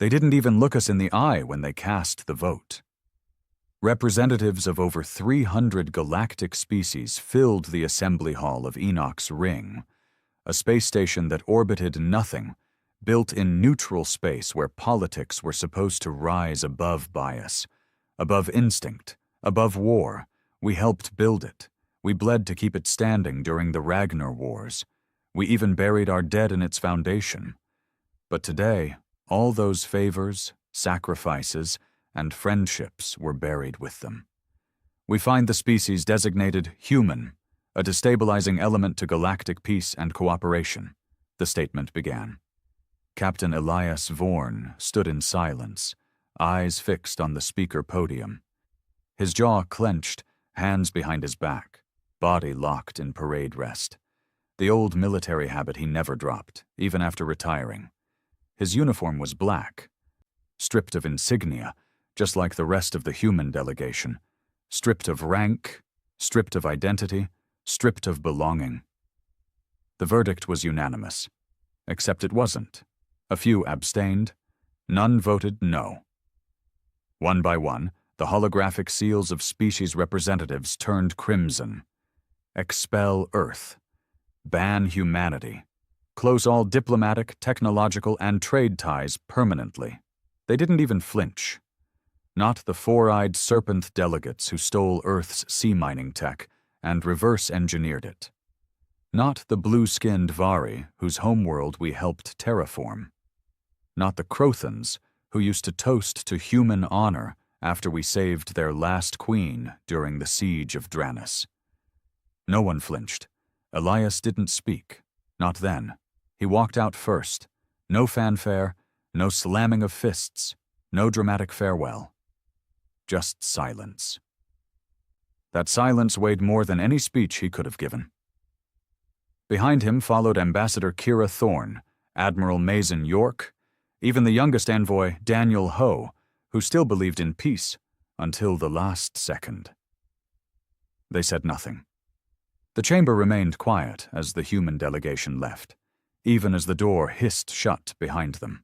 They didn't even look us in the eye when they cast the vote. Representatives of over 300 galactic species filled the assembly hall of Enoch's Ring, a space station that orbited nothing, built in neutral space where politics were supposed to rise above bias, above instinct, above war. We helped build it. We bled to keep it standing during the Ragnar Wars. We even buried our dead in its foundation. But today, all those favors, sacrifices, and friendships were buried with them. We find the species designated human, a destabilizing element to galactic peace and cooperation, the statement began. Captain Elias Vorn stood in silence, eyes fixed on the speaker podium. His jaw clenched, hands behind his back, body locked in parade rest. The old military habit he never dropped, even after retiring. His uniform was black, stripped of insignia, just like the rest of the human delegation, stripped of rank, stripped of identity, stripped of belonging. The verdict was unanimous, except it wasn't. A few abstained, none voted no. One by one, the holographic seals of species representatives turned crimson. Expel Earth. Ban humanity. Close all diplomatic, technological, and trade ties permanently. They didn't even flinch. Not the four-eyed serpent delegates who stole Earth's sea mining tech and reverse-engineered it. Not the blue-skinned Vari whose homeworld we helped terraform. Not the Crothans who used to toast to human honor after we saved their last queen during the siege of Dranis. No one flinched. Elias didn't speak. Not then. He walked out first. No fanfare, no slamming of fists, no dramatic farewell. Just silence. That silence weighed more than any speech he could have given. Behind him followed Ambassador Kira Thorne, Admiral Mason York, even the youngest envoy, Daniel Ho, who still believed in peace until the last second. They said nothing. The chamber remained quiet as the human delegation left, even as the door hissed shut behind them.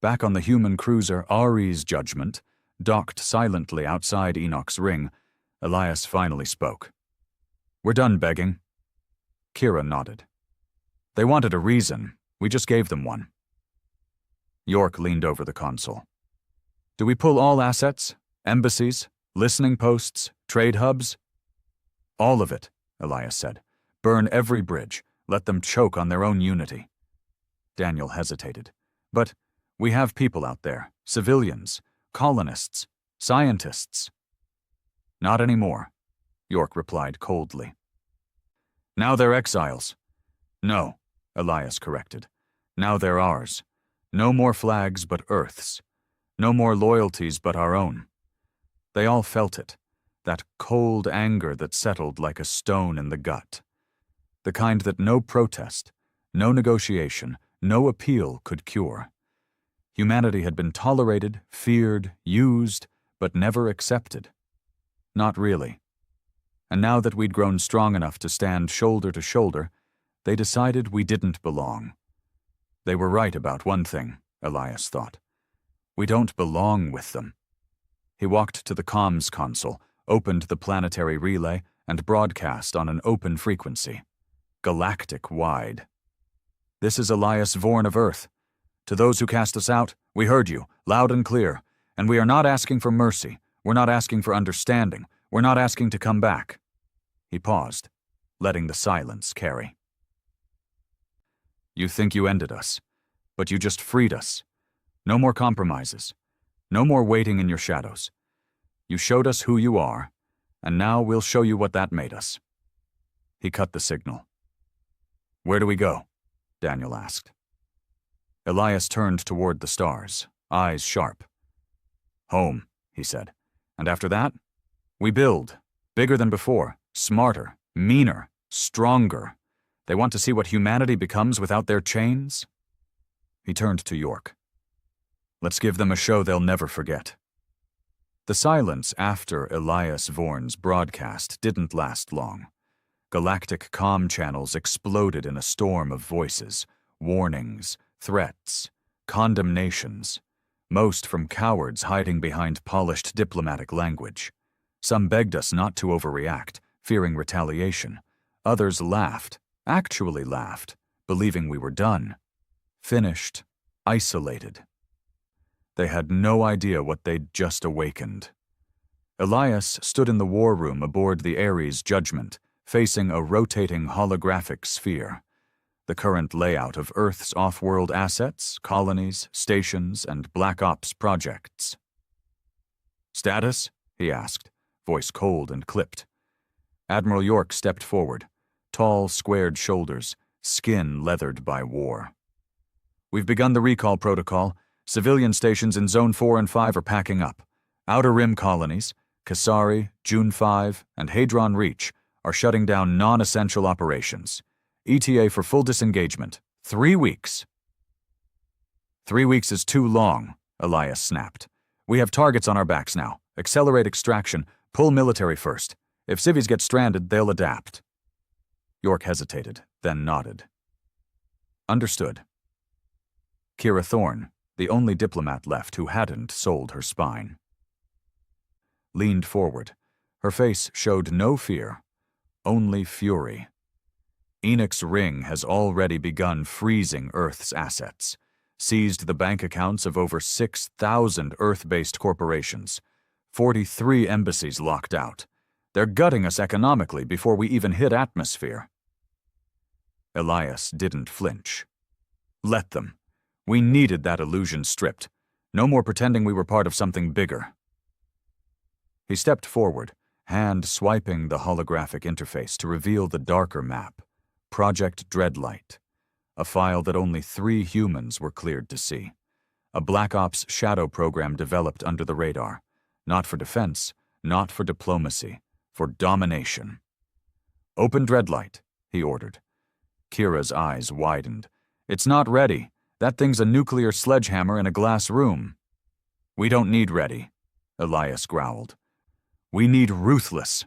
Back on the human cruiser Ari's Judgment, docked silently outside Enoch's Ring, Elias finally spoke. "We're done begging." Kira nodded. "They wanted a reason. We just gave them one." York leaned over the console. "Do we pull all assets? Embassies? Listening posts? Trade hubs?" "All of it," Elias said. "Burn every bridge. Let them choke on their own unity." Daniel hesitated. "But we have people out there. Civilians. Colonists. Scientists." "Not anymore," York replied coldly. "Now they're exiles." "No," Elias corrected. "Now they're ours. No more flags but Earth's. No more loyalties but our own." They all felt it, that cold anger that settled like a stone in the gut. The kind that no protest, no negotiation, no appeal could cure. Humanity had been tolerated, feared, used, but never accepted. Not really. And now that we'd grown strong enough to stand shoulder to shoulder, they decided we didn't belong. They were right about one thing, Elias thought. We don't belong with them. He walked to the comms console, opened the planetary relay, and broadcast on an open frequency. Galactic-wide. "This is Elias Vorn of Earth. To those who cast us out, we heard you, loud and clear, and we are not asking for mercy. We're not asking for understanding. We're not asking to come back." He paused, letting the silence carry. "You think you ended us, but you just freed us. No more compromises. No more waiting in your shadows. You showed us who you are, and now we'll show you what that made us." He cut the signal. "Where do we go?" Daniel asked. Elias turned toward the stars, eyes sharp. "Home," he said. "And after that, we build, bigger than before, smarter, meaner, stronger. They want to see what humanity becomes without their chains?" He turned to York. "Let's give them a show they'll never forget." The silence after Elias Vorn's broadcast didn't last long. Galactic comm channels exploded in a storm of voices, warnings, threats, condemnations, most from cowards hiding behind polished diplomatic language. Some begged us not to overreact, fearing retaliation. Others laughed, actually laughed, believing we were done, finished, isolated. They had no idea what they'd just awakened. Elias stood in the war room aboard the Ares Judgment, facing a rotating holographic sphere. The current layout of Earth's off-world assets, colonies, stations, and Black Ops projects. "Status?" he asked, voice cold and clipped. Admiral York stepped forward, tall, squared shoulders, skin leathered by war. "We've begun the recall protocol. Civilian stations in Zone 4 and 5 are packing up. Outer Rim colonies, Kasari, June 5, and Hadron Reach, are shutting down non-essential operations. ETA for full disengagement. 3 weeks. 3 weeks is too long," Elias snapped. "We have targets on our backs now. Accelerate extraction. Pull military first. If civvies get stranded, they'll adapt." York hesitated, then nodded. "Understood." Kira Thorne, the only diplomat left who hadn't sold her spine, leaned forward. Her face showed no fear, only fury. Enoch's ring has already begun freezing Earth's assets, seized the bank accounts of over 6,000 Earth-based corporations, 43 embassies locked out. They're gutting us economically before we even hit atmosphere. Elias didn't flinch. Let them. We needed that illusion stripped. No more pretending we were part of something bigger. He stepped forward, hand swiping the holographic interface to reveal the darker map, Project Dreadlight, a file that only 3 humans were cleared to see. A Black Ops shadow program developed under the radar, not for defense, not for diplomacy, for domination. "Open Dreadlight," he ordered. Kira's eyes widened. "It's not ready. That thing's a nuclear sledgehammer in a glass room." "We don't need ready," Elias growled. "We need ruthless."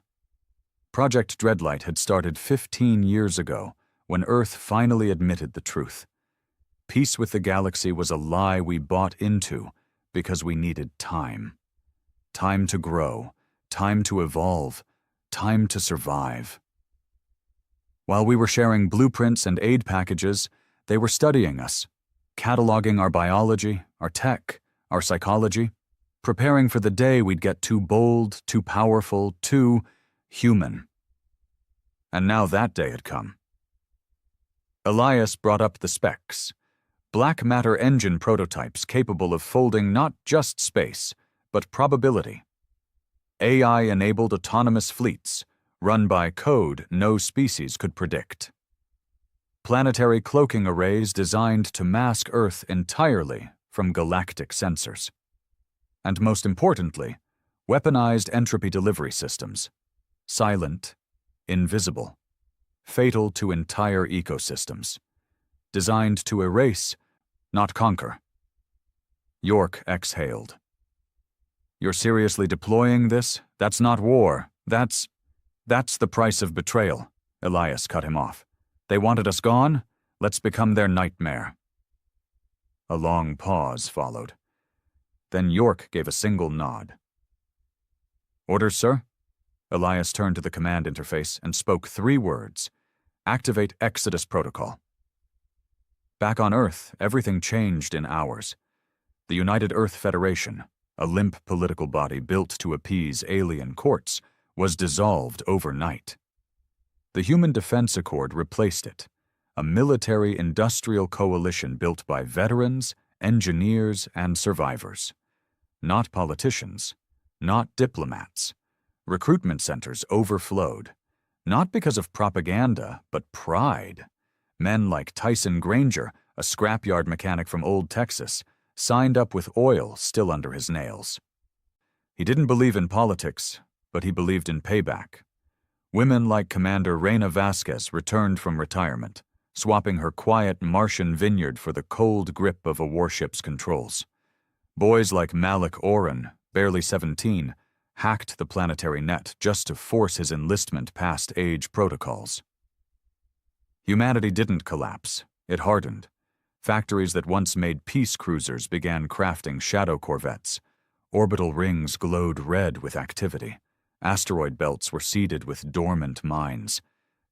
Project Dreadlight had started 15 years ago, when Earth finally admitted the truth. Peace with the galaxy was a lie we bought into because we needed time. Time to grow, time to evolve, time to survive. While we were sharing blueprints and aid packages, they were studying us, cataloging our biology, our tech, our psychology, preparing for the day we'd get too bold, too powerful, too human. And now that day had come. Elias brought up the specs. Black matter engine prototypes capable of folding not just space, but probability. AI-enabled autonomous fleets, run by code no species could predict. Planetary cloaking arrays designed to mask Earth entirely from galactic sensors. And most importantly, weaponized entropy delivery systems. Silent, invisible, fatal to entire ecosystems. Designed to erase, not conquer. York exhaled. "You're seriously deploying this? That's not war. That's the price of betrayal," Elias cut him off. "They wanted us gone? Let's become their nightmare." A long pause followed. Then York gave a single nod. "Orders, sir?" Elias turned to the command interface and spoke 3 words. "Activate Exodus Protocol." Back on Earth, everything changed in hours. The United Earth Federation, a limp political body built to appease alien courts, was dissolved overnight. The Human Defense Accord replaced it, a military-industrial coalition built by veterans, engineers, and survivors. Not politicians, not diplomats. Recruitment centers overflowed, not because of propaganda, but pride. Men like Tyson Granger, a scrapyard mechanic from Old Texas, signed up with oil still under his nails. He didn't believe in politics, but he believed in payback. Women like Commander Reina Vasquez returned from retirement, swapping her quiet Martian vineyard for the cold grip of a warship's controls. Boys like Malik Oren, barely 17, hacked the planetary net just to force his enlistment past age protocols. Humanity didn't collapse, it hardened. Factories that once made peace cruisers began crafting shadow corvettes. Orbital rings glowed red with activity. Asteroid belts were seeded with dormant mines.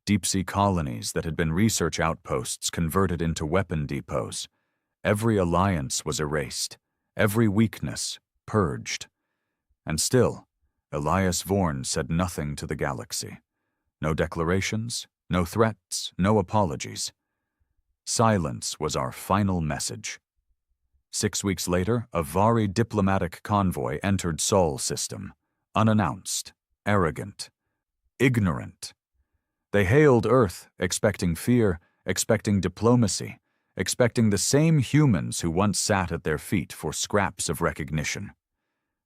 Deep-sea colonies that had been research outposts converted into weapon depots. Every alliance was erased, every weakness purged. And still, Elias Vorn said nothing to the galaxy. No declarations, no threats, no apologies. Silence was our final message. 6 weeks later, a Vari diplomatic convoy entered Sol system, unannounced, arrogant, ignorant. They hailed Earth, expecting fear, expecting diplomacy, expecting the same humans who once sat at their feet for scraps of recognition.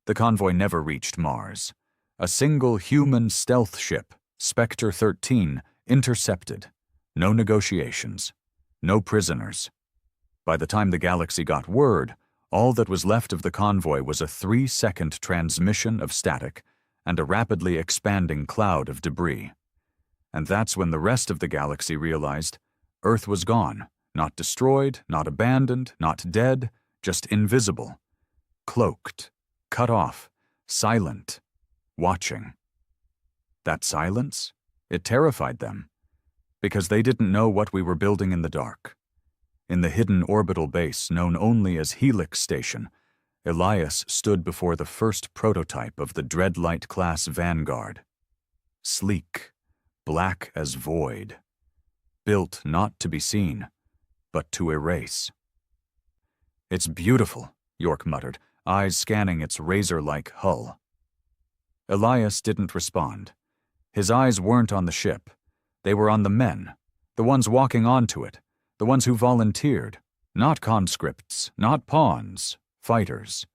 The convoy never reached Mars. A single human stealth ship, Spectre 13, intercepted. No negotiations. No prisoners. By the time the galaxy got word, all that was left of the convoy was a 3-second transmission of static and a rapidly expanding cloud of debris. And that's when the rest of the galaxy realized Earth was gone, not destroyed, not abandoned, not dead, just invisible, cloaked, cut off, silent, watching. That silence? It terrified them, because they didn't know what we were building in the dark. In the hidden orbital base known only as Helix Station, Elias stood before the first prototype of the Dreadlight-class Vanguard. Sleek, black as void. Built not to be seen, but to erase. "It's beautiful," York muttered, eyes scanning its razor-like hull. Elias didn't respond. His eyes weren't on the ship. They were on the men, the ones walking onto it, the ones who volunteered, not conscripts, not pawns, fighters.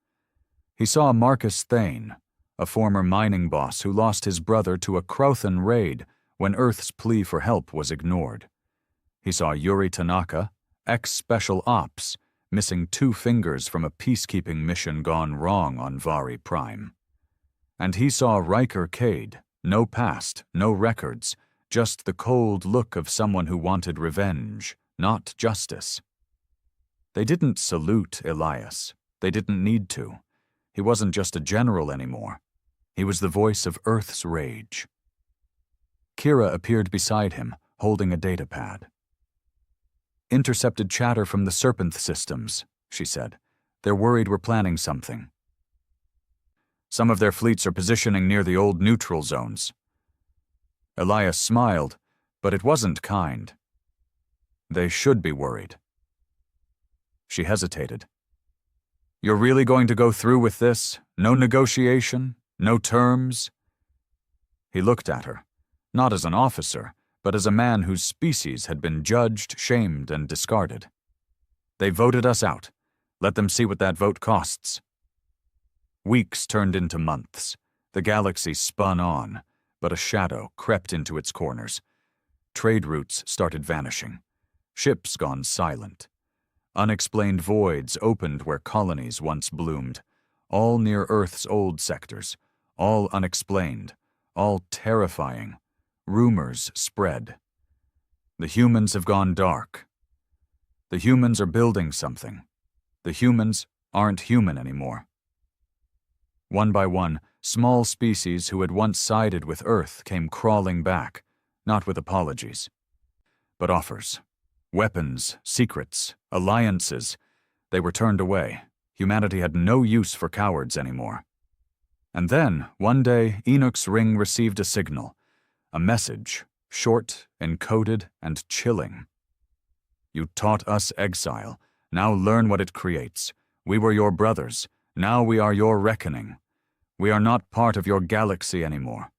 He saw Marcus Thane, a former mining boss who lost his brother to a Crothan raid when Earth's plea for help was ignored. He saw Yuri Tanaka, ex-Special Ops, missing 2 fingers from a peacekeeping mission gone wrong on Vari Prime. And he saw Riker Cade, no past, no records, just the cold look of someone who wanted revenge, not justice. They didn't salute Elias. They didn't need to. He wasn't just a general anymore. He was the voice of Earth's rage. Kira appeared beside him, holding a datapad. "Intercepted chatter from the Serpent systems," she said. "They're worried we're planning something. Some of their fleets are positioning near the old neutral zones." Elias smiled, but it wasn't kind. "They should be worried." She hesitated. "You're really going to go through with this? No negotiation? No terms?" He looked at her, not as an officer, but as a man whose species had been judged, shamed, and discarded. "They voted us out. Let them see what that vote costs." Weeks turned into months. The galaxy spun on, but a shadow crept into its corners. Trade routes started vanishing. Ships gone silent. Unexplained voids opened where colonies once bloomed, all near Earth's old sectors, all unexplained, all terrifying. Rumors spread. The humans have gone dark. The humans are building something. The humans aren't human anymore. One by one, small species who had once sided with Earth came crawling back, not with apologies, but offers. Weapons, secrets, alliances. They were turned away. Humanity had no use for cowards anymore. And then, one day, Enoch's ring received a signal. A message, short, encoded, and chilling. "You taught us exile. Now learn what it creates. We were your brothers. Now we are your reckoning. We are not part of your galaxy anymore.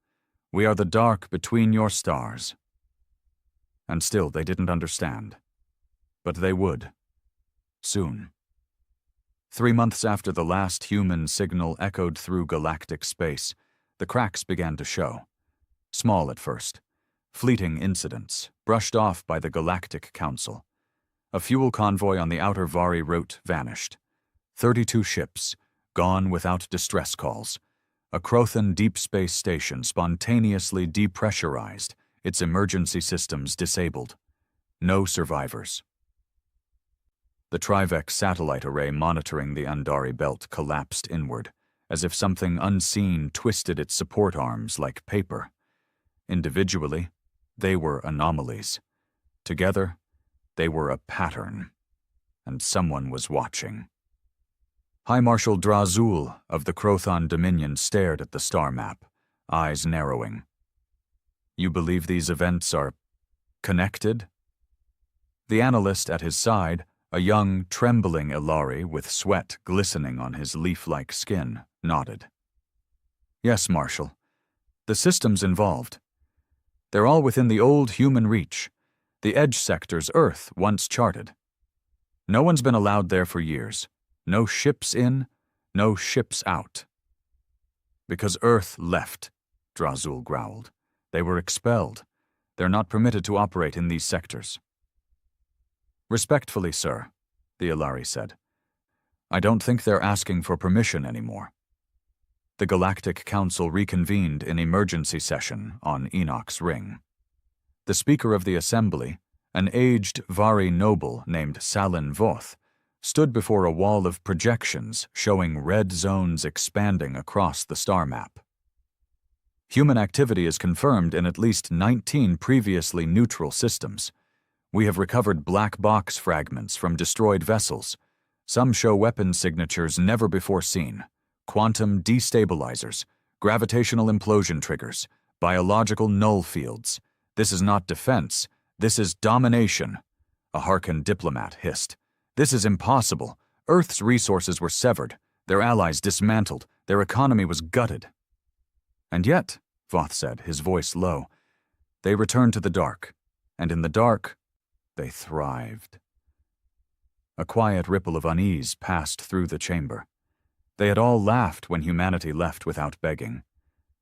We are the dark between your stars." And still they didn't understand. But they would. Soon. 3 months after the last human signal echoed through galactic space, the cracks began to show. Small at first. Fleeting incidents, brushed off by the Galactic Council. A fuel convoy on the outer Vari route vanished. 32 ships, gone without distress calls. A Crothan deep space station spontaneously depressurized, its emergency systems disabled. No survivors. The Trivex satellite array monitoring the Andari belt collapsed inward, as if something unseen twisted its support arms like paper. Individually, they were anomalies. Together, they were a pattern. And someone was watching. High Marshal Drazul of the Krothon Dominion stared at the star map, eyes narrowing. You believe these events are connected? The analyst at his side, a young, trembling Ilari with sweat glistening on his leaf-like skin, nodded. Yes, Marshal. The systems involved. They're all within the old human reach, the edge sector's Earth once charted. No one's been allowed there for years. No ships in, no ships out. Because Earth left, Drazul growled. They were expelled. They're not permitted to operate in these sectors. Respectfully, sir, the Ilari said. I don't think they're asking for permission anymore. The Galactic Council reconvened in emergency session on Enoch's Ring. The Speaker of the Assembly, an aged Vari noble named Salin Voth, stood before a wall of projections showing red zones expanding across the star map. Human activity is confirmed in at least 19 previously neutral systems. We have recovered black box fragments from destroyed vessels. Some show weapon signatures never before seen, quantum destabilizers, gravitational implosion triggers, biological null fields. This is not defense. This is domination, a Harkan diplomat hissed. This is impossible. Earth's resources were severed, their allies dismantled, their economy was gutted. And yet, Voth said, his voice low, they returned to the dark, and in the dark, they thrived. A quiet ripple of unease passed through the chamber. They had all laughed when humanity left without begging.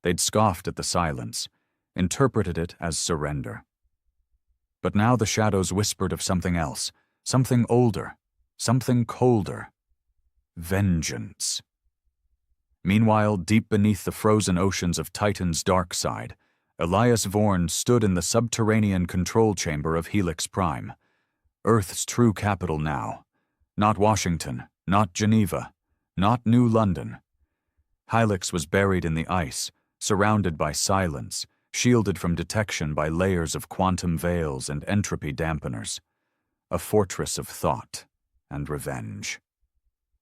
They'd scoffed at the silence, interpreted it as surrender. But now the shadows whispered of something else, something older, something colder. Vengeance. Meanwhile, deep beneath the frozen oceans of Titan's dark side, Elias Vorn stood in the subterranean control chamber of Helix Prime, Earth's true capital now. Not Washington, not Geneva, not New London. Helix was buried in the ice, surrounded by silence, shielded from detection by layers of quantum veils and entropy dampeners. A fortress of thought and revenge.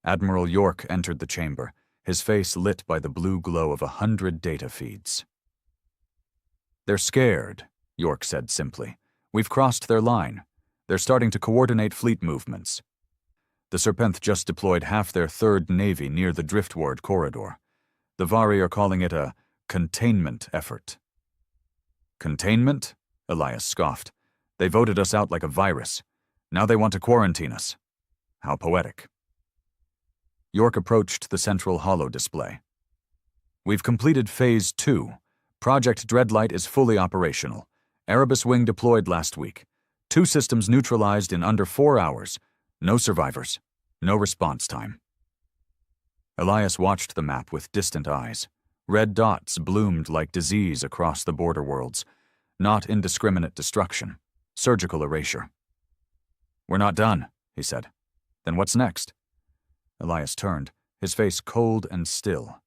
Admiral York entered the chamber, his face lit by the blue glow of 100 data feeds. They're scared, York said simply. We've crossed their line. They're starting to coordinate fleet movements. The Serpenth just deployed half their 3rd Navy near the Driftward corridor. The Vari are calling it a containment effort. Containment? Elias scoffed. They voted us out like a virus. Now they want to quarantine us. How poetic. York approached the central holo display. We've completed Phase 2. Project Dreadlight is fully operational. Erebus Wing deployed last week. 2 systems neutralized in under 4 hours. No survivors. No response time. Elias watched the map with distant eyes. Red dots bloomed like disease across the border worlds. Not indiscriminate destruction. Surgical erasure. We're not done, he said. Then what's next? Elias turned, his face cold and still.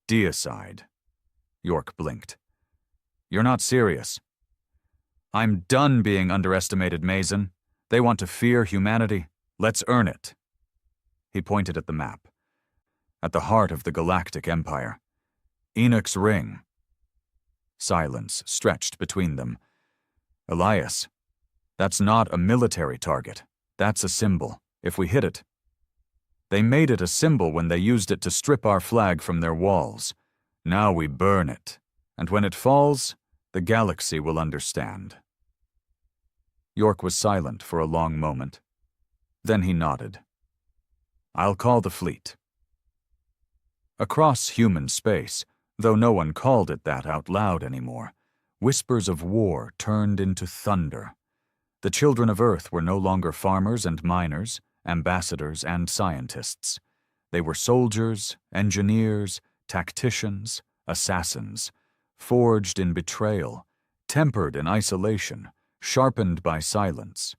Deicide. York blinked. You're not serious. I'm done being underestimated, Mason. They want to fear humanity. Let's earn it. He pointed at the map. At the heart of the Galactic Empire. Enoch's Ring. Silence stretched between them. Elias, that's not a military target. That's a symbol. If we hit it. They made it a symbol when they used it to strip our flag from their walls. Now we burn it. And when it falls, the galaxy will understand. York was silent for a long moment. Then he nodded. I'll call the fleet. Across human space, though no one called it that out loud anymore, whispers of war turned into thunder. The children of Earth were no longer farmers and miners, ambassadors and scientists. They were soldiers, engineers, tacticians, assassins, forged in betrayal, tempered in isolation, sharpened by silence,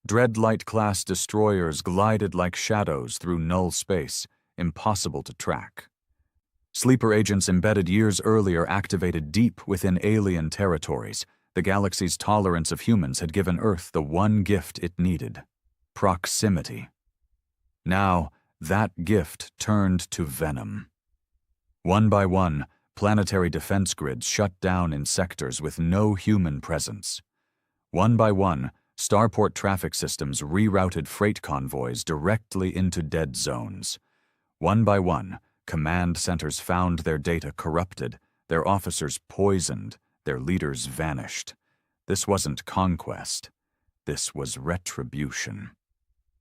Dreadlight-class destroyers glided like shadows through null space, impossible to track. Sleeper agents embedded years earlier activated deep within alien territories. The galaxy's tolerance of humans had given Earth the one gift it needed: proximity. Now, that gift turned to venom. One by one, planetary defense grids shut down in sectors with no human presence. One by one, starport traffic systems rerouted freight convoys directly into dead zones. One by one, command centers found their data corrupted, their officers poisoned, their leaders vanished. This wasn't conquest. This was retribution.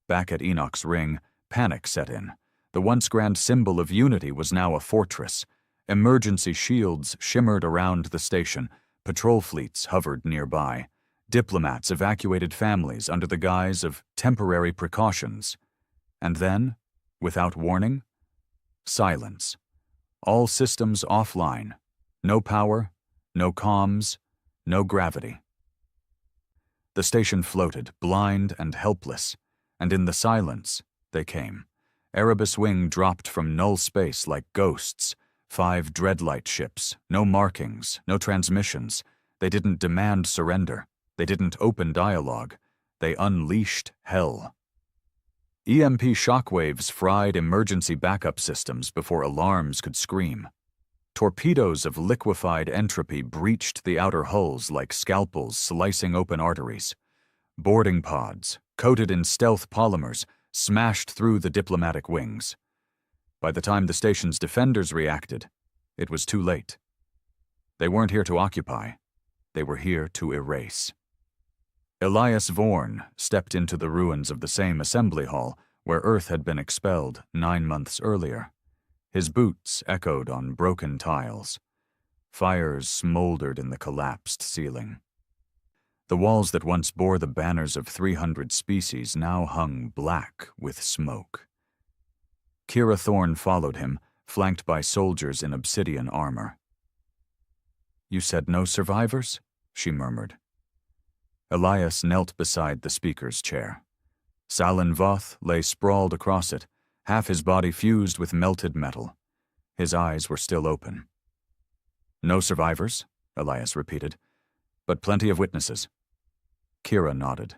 Back at Enoch's Ring, panic set in. The once grand symbol of unity was now a fortress. Emergency shields shimmered around the station. Patrol fleets hovered nearby. Diplomats evacuated families under the guise of temporary precautions. And then, without warning, silence. All systems offline. No power, no comms, no gravity. The station floated, blind and helpless, and in the silence, they came. Erebus Wing dropped from null space like ghosts. 5 dreadlight ships, no markings, no transmissions. They didn't demand surrender. They didn't open dialogue. They unleashed hell. EMP shockwaves fried emergency backup systems before alarms could scream. Torpedoes of liquefied entropy breached the outer hulls like scalpels slicing open arteries. Boarding pods, coated in stealth polymers, smashed through the diplomatic wings. By the time the station's defenders reacted, it was too late. They weren't here to occupy. They were here to erase. Elias Vorn stepped into the ruins of the same assembly hall where Earth had been expelled 9 months earlier. His boots echoed on broken tiles. Fires smoldered in the collapsed ceiling. The walls that once bore the banners of 300 species now hung black with smoke. Kira Thorne followed him, flanked by soldiers in obsidian armor. "You said no survivors?" she murmured. Elias knelt beside the speaker's chair. Salin Voth lay sprawled across it, half his body fused with melted metal. His eyes were still open. "No survivors," Elias repeated, "but plenty of witnesses." Kira nodded.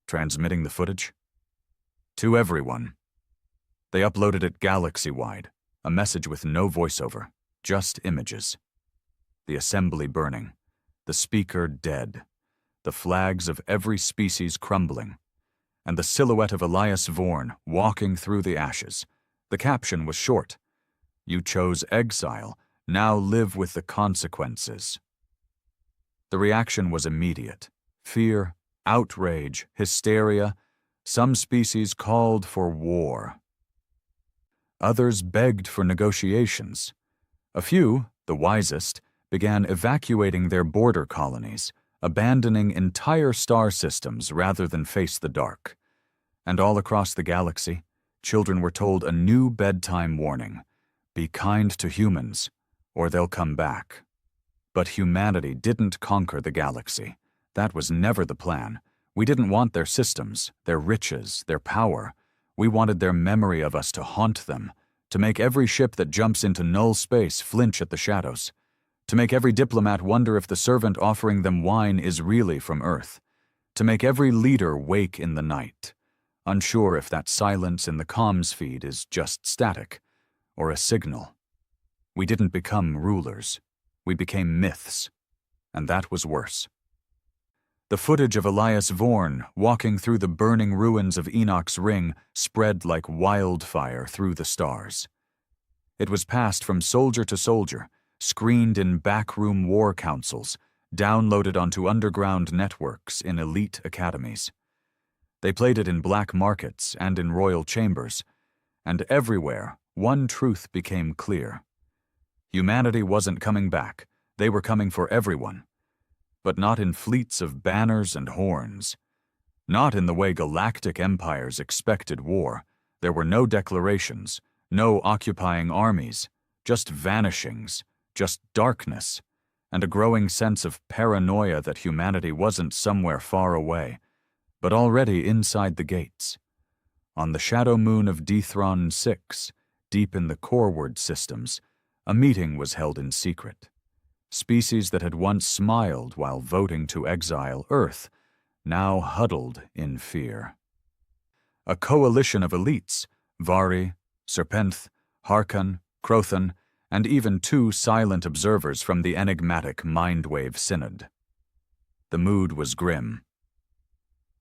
"Transmitting the footage?" "To everyone." They uploaded it galaxy-wide, a message with no voiceover, just images. The assembly burning, the speaker dead, the flags of every species crumbling, and the silhouette of Elias Vorn walking through the ashes. The caption was short: "You chose exile, now live with the consequences." The reaction was immediate. Fear, outrage, hysteria. Some species called for war. Others begged for negotiations. A few, the wisest, began evacuating their border colonies, abandoning entire star systems rather than face the dark. And all across the galaxy, children were told a new bedtime warning: be kind to humans, or they'll come back. But humanity didn't conquer the galaxy. That was never the plan. We didn't want their systems, their riches, their power. We wanted their memory of us to haunt them, to make every ship that jumps into null space flinch at the shadows, to make every diplomat wonder if the servant offering them wine is really from Earth, to make every leader wake in the night, unsure if that silence in the comms feed is just static or a signal. We didn't become rulers. We became myths, and that was worse. The footage of Elias Vorn walking through the burning ruins of Enoch's Ring spread like wildfire through the stars. It was passed from soldier to soldier, screened in backroom war councils, downloaded onto underground networks in elite academies. They played it in black markets and in royal chambers, and everywhere one truth became clear. Humanity wasn't coming back. They were coming for everyone. But not in fleets of banners and horns. Not in the way galactic empires expected war. There were no declarations, no occupying armies, just vanishings, just darkness, and a growing sense of paranoia that humanity wasn't somewhere far away, but already inside the gates. On the shadow moon of Dethron 6, deep in the Coreward systems, a meeting was held in secret. Species that had once smiled while voting to exile Earth now huddled in fear. A coalition of elites, Vari, Serpenth, Harkon, Crothan, and even 2 silent observers from the enigmatic Mindwave Synod. The mood was grim.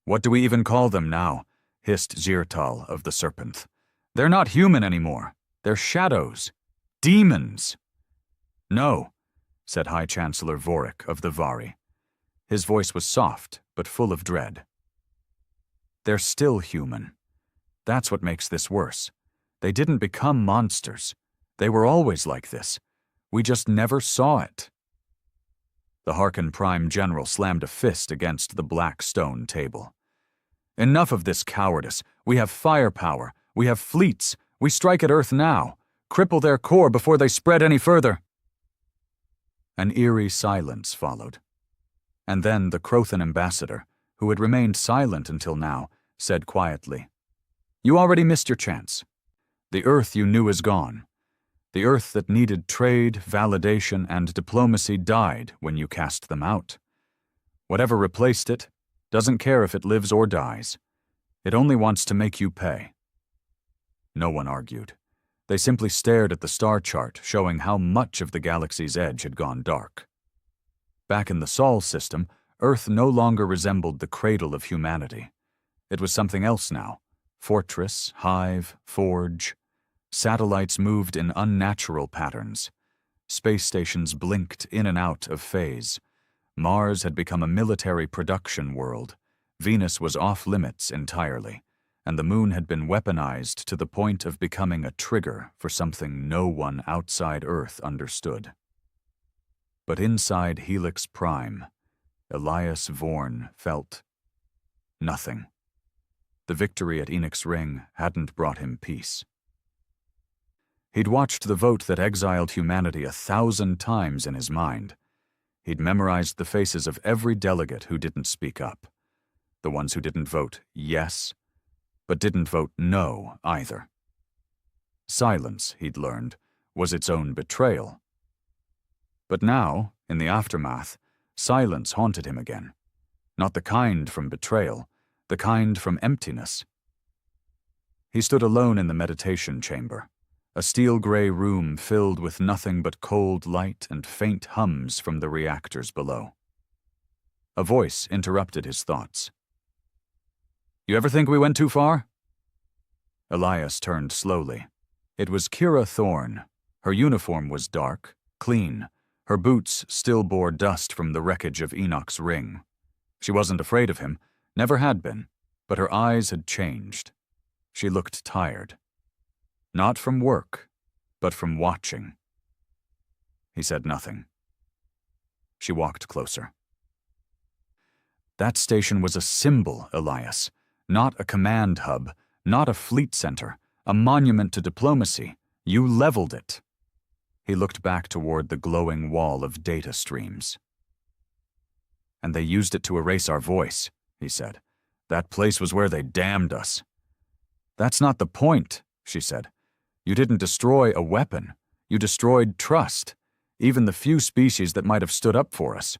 "What do we even call them now?" hissed Zirtal of the Serpenth. "They're not human anymore. They're shadows. Demons." "No," said High Chancellor Vorik of the Vari. His voice was soft, but full of dread. "They're still human. That's what makes this worse. They didn't become monsters. They were always like this. We just never saw it." The Harkon Prime General slammed a fist against the black stone table. "Enough of this cowardice. We have firepower. We have fleets. We strike at Earth now. Cripple their core before they spread any further." An eerie silence followed. And then the Crothan ambassador, who had remained silent until now, said quietly, "You already missed your chance. The Earth you knew is gone. The Earth that needed trade, validation, and diplomacy died when you cast them out. Whatever replaced it doesn't care if it lives or dies. It only wants to make you pay." No one argued. They simply stared at the star chart showing how much of the galaxy's edge had gone dark. Back in the Sol system, Earth no longer resembled the cradle of humanity. It was something else now. Fortress, hive, forge. Satellites moved in unnatural patterns. Space stations blinked in and out of phase. Mars had become a military production world. Venus was off limits entirely, and the moon had been weaponized to the point of becoming a trigger for something no one outside Earth understood. But inside Helix Prime, Elias Vorn felt nothing. The victory at Enoch's Ring hadn't brought him peace. He'd watched the vote that exiled humanity 1,000 times in his mind. He'd memorized the faces of every delegate who didn't speak up. The ones who didn't vote yes, but didn't vote no either. Silence, he'd learned, was its own betrayal. But now, in the aftermath, silence haunted him again. Not the kind from betrayal, the kind from emptiness. He stood alone in the meditation chamber, a steel-gray room filled with nothing but cold light and faint hums from the reactors below. A voice interrupted his thoughts. "You ever think we went too far?" Elias turned slowly. It was Kira Thorne. Her uniform was dark, clean. Her boots still bore dust from the wreckage of Enoch's Ring. She wasn't afraid of him, never had been, but her eyes had changed. She looked tired. Not from work, but from watching. He said nothing. She walked closer. That station was a symbol, Elias, not a command hub, not a fleet center, a monument to diplomacy. You leveled it. He looked back toward the glowing wall of data streams. "And they used it to erase our voice," he said. "That place was where they damned us." "That's not the point," she said. "You didn't destroy a weapon. You destroyed trust, even the few species that might have stood up for us."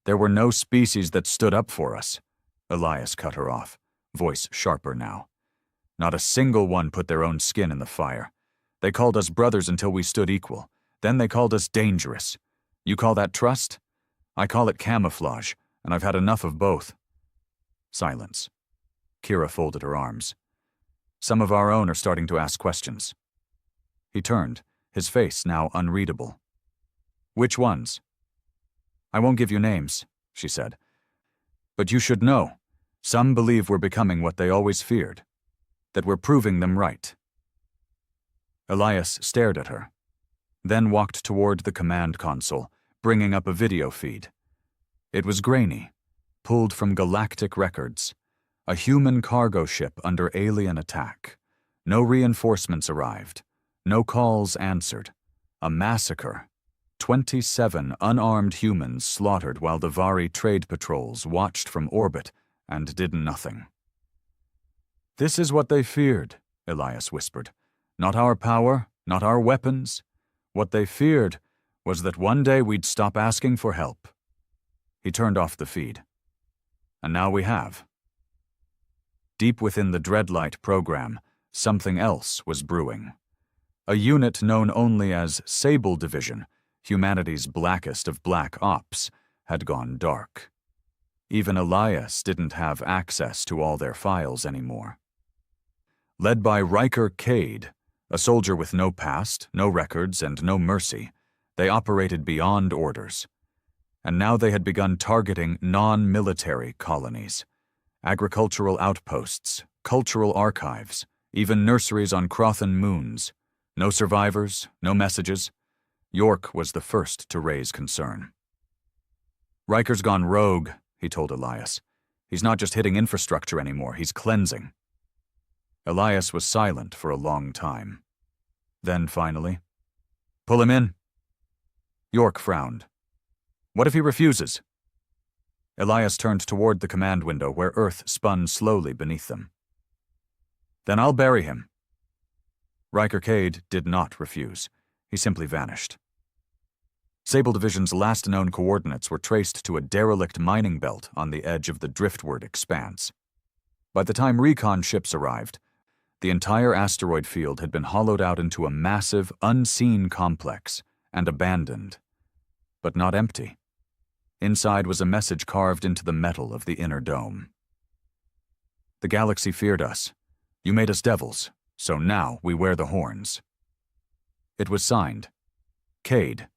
"There were no species that stood up for us," Elias cut her off, voice sharper now. "Not a single one put their own skin in the fire. They called us brothers until we stood equal. Then they called us dangerous. You call that trust? I call it camouflage, and I've had enough of both." Silence. Kira folded her arms. "Some of our own are starting to ask questions." He turned, his face now unreadable. "Which ones?" "I won't give you names," she said. "But you should know. Some believe we're becoming what they always feared, that we're proving them right." Elias stared at her, then walked toward the command console, bringing up a video feed. It was grainy, pulled from galactic records. A human cargo ship under alien attack. No reinforcements arrived. No calls answered. A massacre. 27 unarmed humans slaughtered while the Vari trade patrols watched from orbit and did nothing. "This is what they feared," Elias whispered. "Not our power, not our weapons. What they feared was that one day we'd stop asking for help." He turned off the feed. And now we have. Deep within the Dreadlight program, something else was brewing. A unit known only as Sable Division, humanity's blackest of black ops, had gone dark. Even Elias didn't have access to all their files anymore. Led by Riker Cade, a soldier with no past, no records, and no mercy, they operated beyond orders. And now they had begun targeting non-military colonies, agricultural outposts, cultural archives, even nurseries on Crothan moons. No survivors, no messages. York was the first to raise concern. "Riker's gone rogue," he told Elias. "He's not just hitting infrastructure anymore, he's cleansing." Elias was silent for a long time. Then, finally, "Pull him in." York frowned. "What if he refuses?" Elias turned toward the command window where Earth spun slowly beneath them. "Then I'll bury him." Riker Cade did not refuse. He simply vanished. Sable Division's last known coordinates were traced to a derelict mining belt on the edge of the driftward expanse. By the time recon ships arrived, the entire asteroid field had been hollowed out into a massive, unseen complex and abandoned, but not empty. Inside was a message carved into the metal of the inner dome. "The galaxy feared us. You made us devils, so now we wear the horns." It was signed, Cade.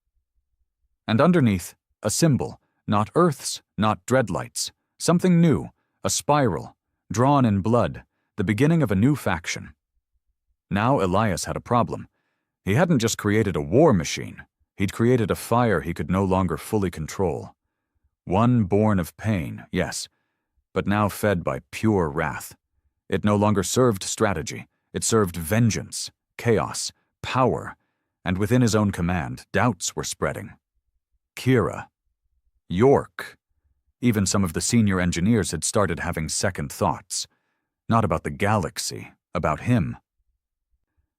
And underneath, a symbol, not Earth's, not Dreadlight's, something new, a spiral, drawn in blood, the beginning of a new faction. Now Elias had a problem. He hadn't just created a war machine, he'd created a fire he could no longer fully control. One born of pain, yes, but now fed by pure wrath. It no longer served strategy, it served vengeance, chaos, power, and within his own command, doubts were spreading. Kira, York, even some of the senior engineers had started having second thoughts. Not about the galaxy, about him.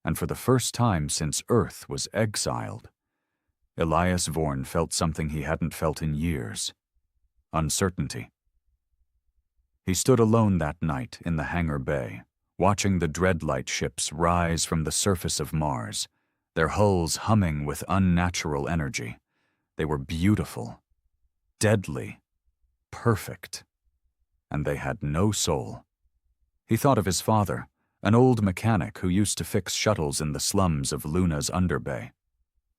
And for the first time since Earth was exiled, Elias Vorn felt something he hadn't felt in years. Uncertainty. He stood alone that night in the hangar bay, watching the Dreadlight ships rise from the surface of Mars, their hulls humming with unnatural energy. They were beautiful, deadly, perfect, and they had no soul. He thought of his father, an old mechanic who used to fix shuttles in the slums of Luna's underbay.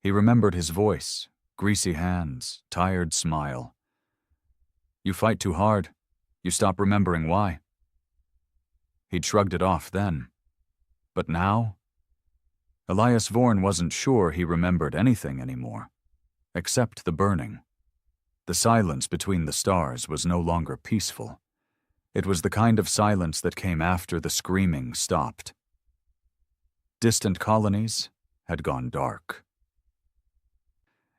He remembered his voice, greasy hands, tired smile. "You fight too hard. You stop remembering why." He'd shrugged it off then. But now? Elias Vorn wasn't sure he remembered anything anymore, except the burning. The silence between the stars was no longer peaceful. It was the kind of silence that came after the screaming stopped. Distant colonies had gone dark.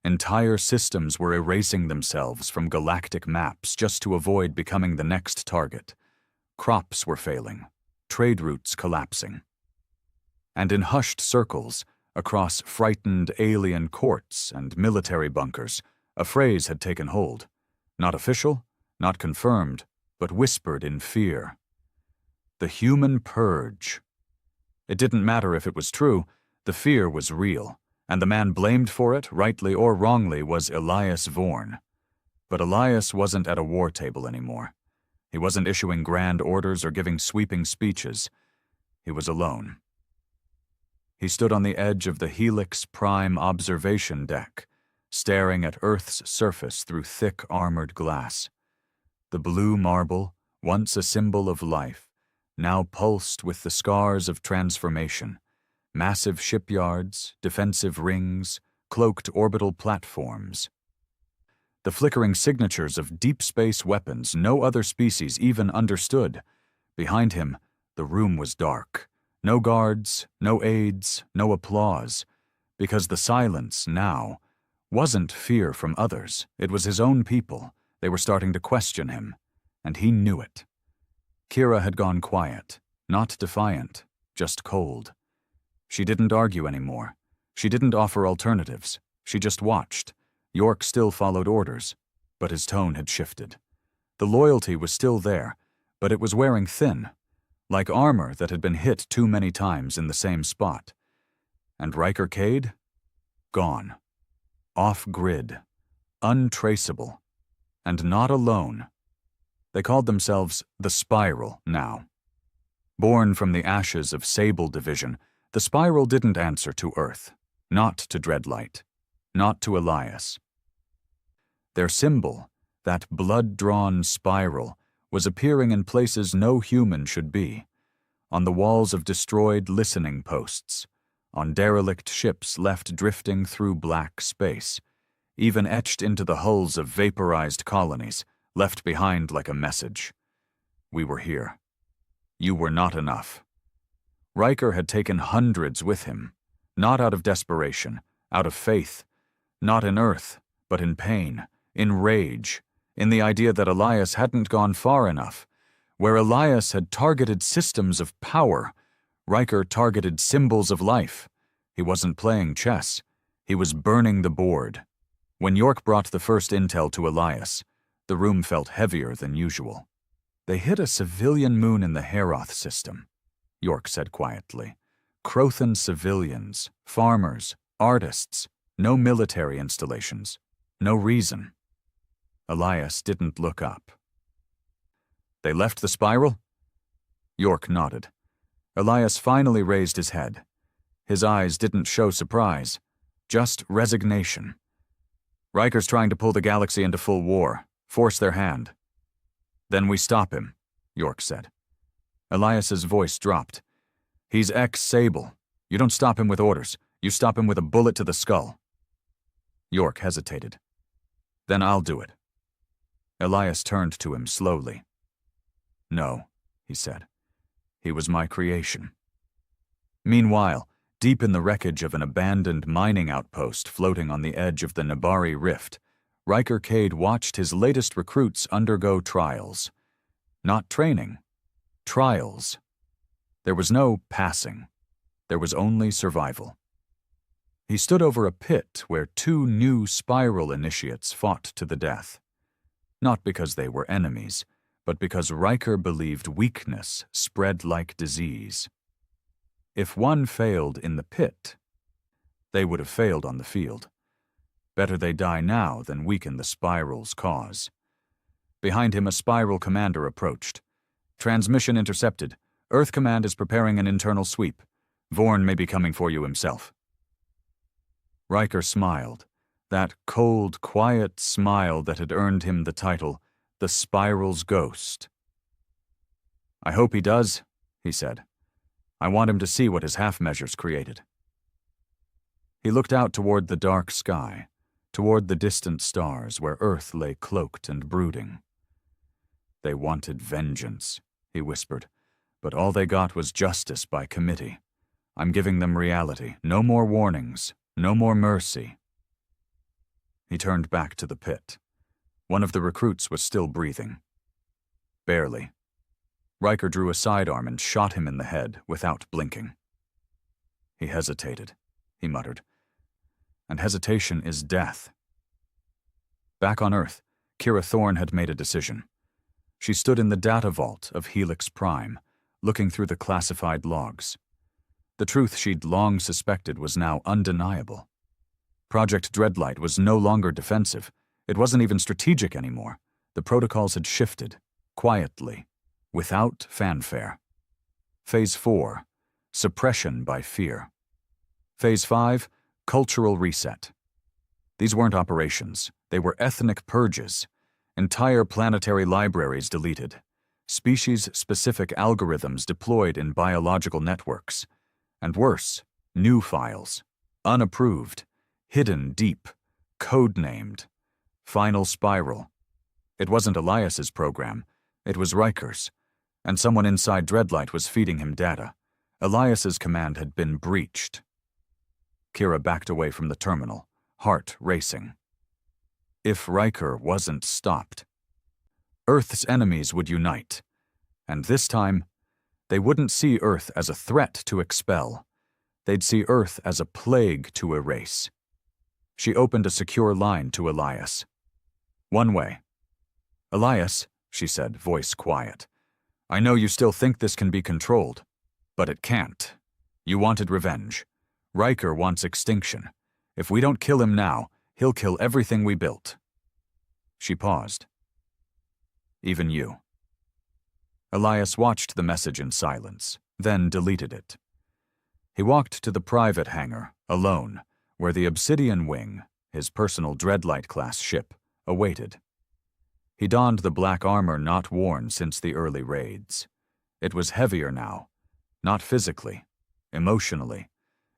Entire systems were erasing themselves from galactic maps just to avoid becoming the next target. Crops were failing, trade routes collapsing. And in hushed circles, across frightened alien courts and military bunkers, a phrase had taken hold. Not official, not confirmed, but whispered in fear. The human purge. It didn't matter if it was true, the fear was real, and the man blamed for it, rightly or wrongly, was Elias Vorn. But Elias wasn't at a war table anymore. He wasn't issuing grand orders or giving sweeping speeches. He was alone. He stood on the edge of the Helix Prime observation deck, staring at Earth's surface through thick armored glass. The blue marble, once a symbol of life, now pulsed with the scars of transformation. Massive shipyards, defensive rings, cloaked orbital platforms. The flickering signatures of deep space weapons no other species even understood. Behind him, the room was dark. No guards, no aides, no applause. Because the silence now wasn't fear from others. It was his own people. They were starting to question him, and he knew it. Kira had gone quiet, not defiant, just cold. She didn't argue anymore. She didn't offer alternatives. She just watched. York still followed orders, but his tone had shifted. The loyalty was still there, but it was wearing thin, like armor that had been hit too many times in the same spot. And Riker Cade? Gone. Off-grid. Untraceable. And not alone. They called themselves the Spiral now. Born from the ashes of Sable Division, the Spiral didn't answer to Earth, not to Dreadlight, not to Elias. Their symbol, that blood-drawn spiral, was appearing in places no human should be, on the walls of destroyed listening posts, on derelict ships left drifting through black space, even etched into the hulls of vaporized colonies, left behind like a message. We were here. You were not enough. Riker had taken hundreds with him, not out of desperation, out of faith, not in Earth, but in pain, in rage, in the idea that Elias hadn't gone far enough. Where Elias had targeted systems of power, Riker targeted symbols of life. He wasn't playing chess. He was burning the board. When York brought the first intel to Elias, the room felt heavier than usual. They hit a civilian moon in the Heroth system, York said quietly. Crothan civilians, farmers, artists, no military installations, no reason. Elias didn't look up. They left the spiral? York nodded. Elias finally raised his head. His eyes didn't show surprise, just resignation. Riker's trying to pull the galaxy into full war, force their hand. Then we stop him, York said. Elias's voice dropped. He's ex-Sable. You don't stop him with orders. You stop him with a bullet to the skull. York hesitated. Then I'll do it. Elias turned to him slowly. No, he said. He was my creation. Meanwhile, deep in the wreckage of an abandoned mining outpost floating on the edge of the Nabari Rift, Riker Cade watched his latest recruits undergo trials. Not training. Trials. There was no passing. There was only survival. He stood over a pit where two new spiral initiates fought to the death. Not because they were enemies, but because Riker believed weakness spread like disease. If one failed in the pit, they would have failed on the field. Better they die now than weaken the Spiral's cause. Behind him, a Spiral commander approached. Transmission intercepted. Earth Command is preparing an internal sweep. Vorn may be coming for you himself. Riker smiled, that cold, quiet smile that had earned him the title, the Spiral's Ghost. I hope he does, he said. I want him to see what his half-measures created. He looked out toward the dark sky, toward the distant stars where Earth lay cloaked and brooding. They wanted vengeance, he whispered, but all they got was justice by committee. I'm giving them reality, no more warnings, no more mercy. He turned back to the pit. One of the recruits was still breathing. Barely. Riker drew a sidearm and shot him in the head without blinking. He hesitated, he muttered. And hesitation is death. Back on Earth, Kira Thorne had made a decision. She stood in the data vault of Helix Prime, looking through the classified logs. The truth she'd long suspected was now undeniable. Project Dreadlight was no longer defensive. It wasn't even strategic anymore. The protocols had shifted, quietly, without fanfare. Phase 4, suppression by fear. Phase 5, cultural reset. These weren't operations. They were ethnic purges. Entire planetary libraries deleted. Species-specific algorithms deployed in biological networks. And worse, new files. Unapproved. Hidden deep. Codenamed. Final Spiral. It wasn't Elias's program. It was Riker's. And someone inside Dreadlight was feeding him data. Elias's command had been breached. Kira backed away from the terminal, heart racing. If Riker wasn't stopped, Earth's enemies would unite, And this time, they wouldn't see Earth as a threat to expel. They'd see Earth as a plague to erase. She opened a secure line to Elias. "One way." "Elias," she said, voice quiet, "I know you still think this can be controlled, but it can't. You wanted revenge. Riker wants extinction. If we don't kill him now, he'll kill everything we built." She paused. "Even you." Elias watched the message in silence, then deleted it. He walked to the private hangar, alone, where the Obsidian Wing, his personal Dreadlight-class ship, awaited. He donned the black armor not worn since the early raids. It was heavier now, not physically, emotionally,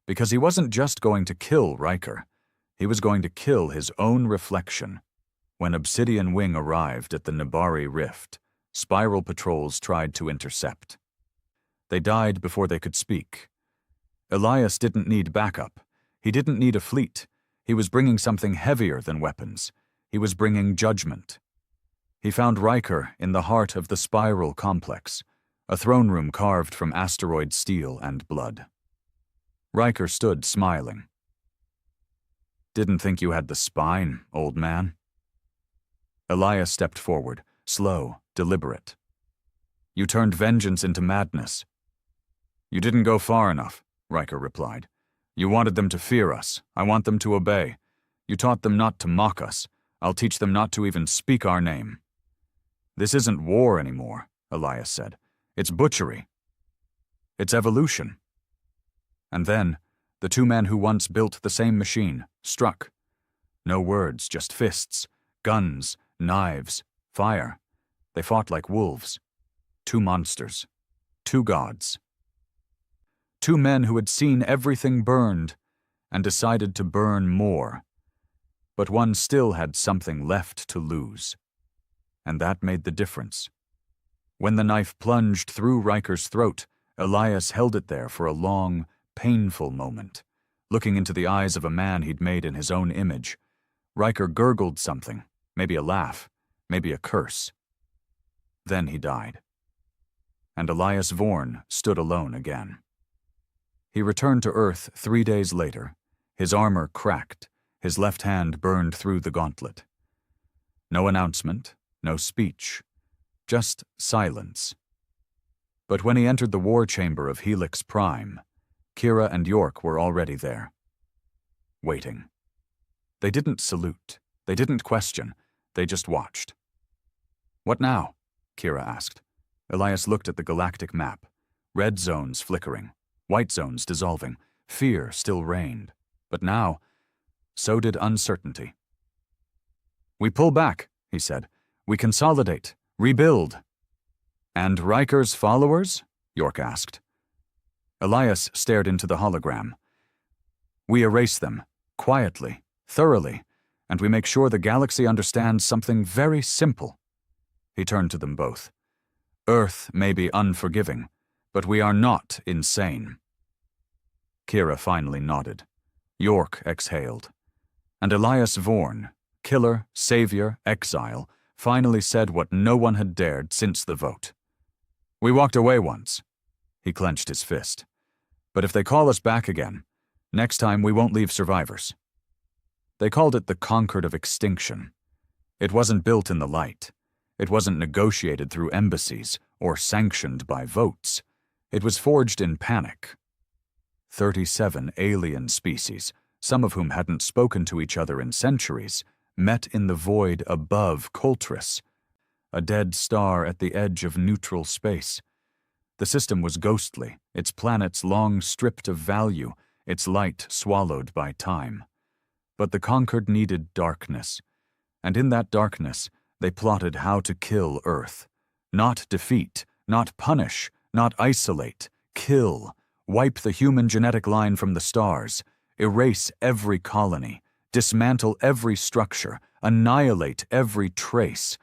because he wasn't just going to kill Riker, he was going to kill his own reflection. When Obsidian Wing arrived at the Nabari Rift, Spiral patrols tried to intercept. They died before they could speak. Elias didn't need backup. He didn't need a fleet. He was bringing something heavier than weapons. He was bringing judgment. He found Riker in the heart of the Spiral complex, a throne room carved from asteroid steel and blood. Riker stood smiling. "Didn't think you had the spine, old man." Elias stepped forward, slow, deliberate. "You turned vengeance into madness." "You didn't go far enough," Riker replied. "You wanted them to fear us. I want them to obey. You taught them not to mock us. I'll teach them not to even speak our name." "This isn't war anymore," Elias said. "It's butchery. It's evolution." And then, the two men who once built the same machine struck. No words, just fists, guns, knives, fire. They fought like wolves. Two monsters. Two gods. Two men who had seen everything burned and decided to burn more. But one still had something left to lose. And that made the difference. When the knife plunged through Riker's throat, Elias held it there for a long, painful moment, looking into the eyes of a man he'd made in his own image. Riker gurgled something, maybe a laugh, maybe a curse. Then he died. And Elias Vorn stood alone again. He returned to Earth 3 days later, his armor cracked, his left hand burned through the gauntlet. No announcement, no speech, just silence. But when he entered the war chamber of Helix Prime, Kira and York were already there, waiting. They didn't salute, they didn't question, they just watched. "What now?" Kira asked. Elias looked at the galactic map, red zones flickering, white zones dissolving, fear still reigned. But now, so did uncertainty. "We pull back," he said. "We consolidate, rebuild." "And Riker's followers?" York asked. Elias stared into the hologram. "We erase them, quietly, thoroughly, and we make sure the galaxy understands something very simple." He turned to them both. "Earth may be unforgiving, but we are not insane." Kira finally nodded. York exhaled. And Elias Vorn, killer, savior, exile, finally said what no one had dared since the vote. "We walked away once." He clenched his fist. "But if they call us back again, next time we won't leave survivors." They called it the Concord of Extinction. It wasn't built in the light. It wasn't negotiated through embassies or sanctioned by votes. It was forged in panic. 37 alien species, some of whom hadn't spoken to each other in centuries, met in the void above Coltrus, a dead star at the edge of neutral space. The system was ghostly, its planets long stripped of value, its light swallowed by time. But the Conquered needed darkness, and in that darkness they plotted how to kill Earth. Not defeat, not punish, not isolate, kill, wipe the human genetic line from the stars, erase every colony, dismantle every structure, annihilate every trace,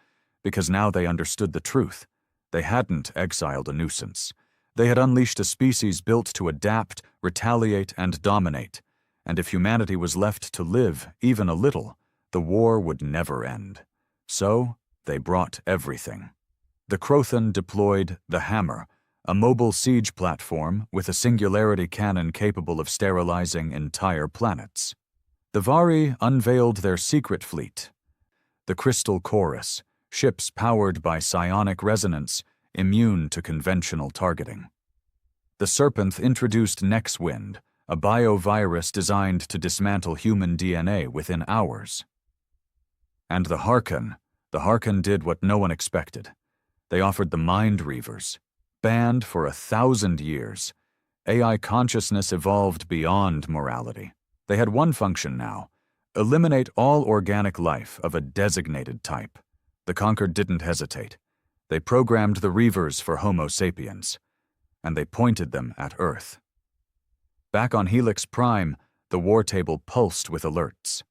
because now they understood the truth. They hadn't exiled a nuisance. They had unleashed a species built to adapt, retaliate, and dominate, and if humanity was left to live even a little, the war would never end. So they brought everything. The Crothan deployed the Hammer, a mobile siege platform with a singularity cannon capable of sterilizing entire planets. The Vari unveiled their secret fleet, the Crystal Chorus, ships powered by psionic resonance, immune to conventional targeting. The Serpent introduced Nexwind, a biovirus designed to dismantle human DNA within hours. And the Harken did what no one expected. They offered the Mind Reavers. Banned for 1,000 years, AI consciousness evolved beyond morality. They had one function now: eliminate all organic life of a designated type. The Conquered didn't hesitate. They programmed the Reavers for Homo sapiens, and they pointed them at Earth. Back on Helix Prime, the war table pulsed with alerts.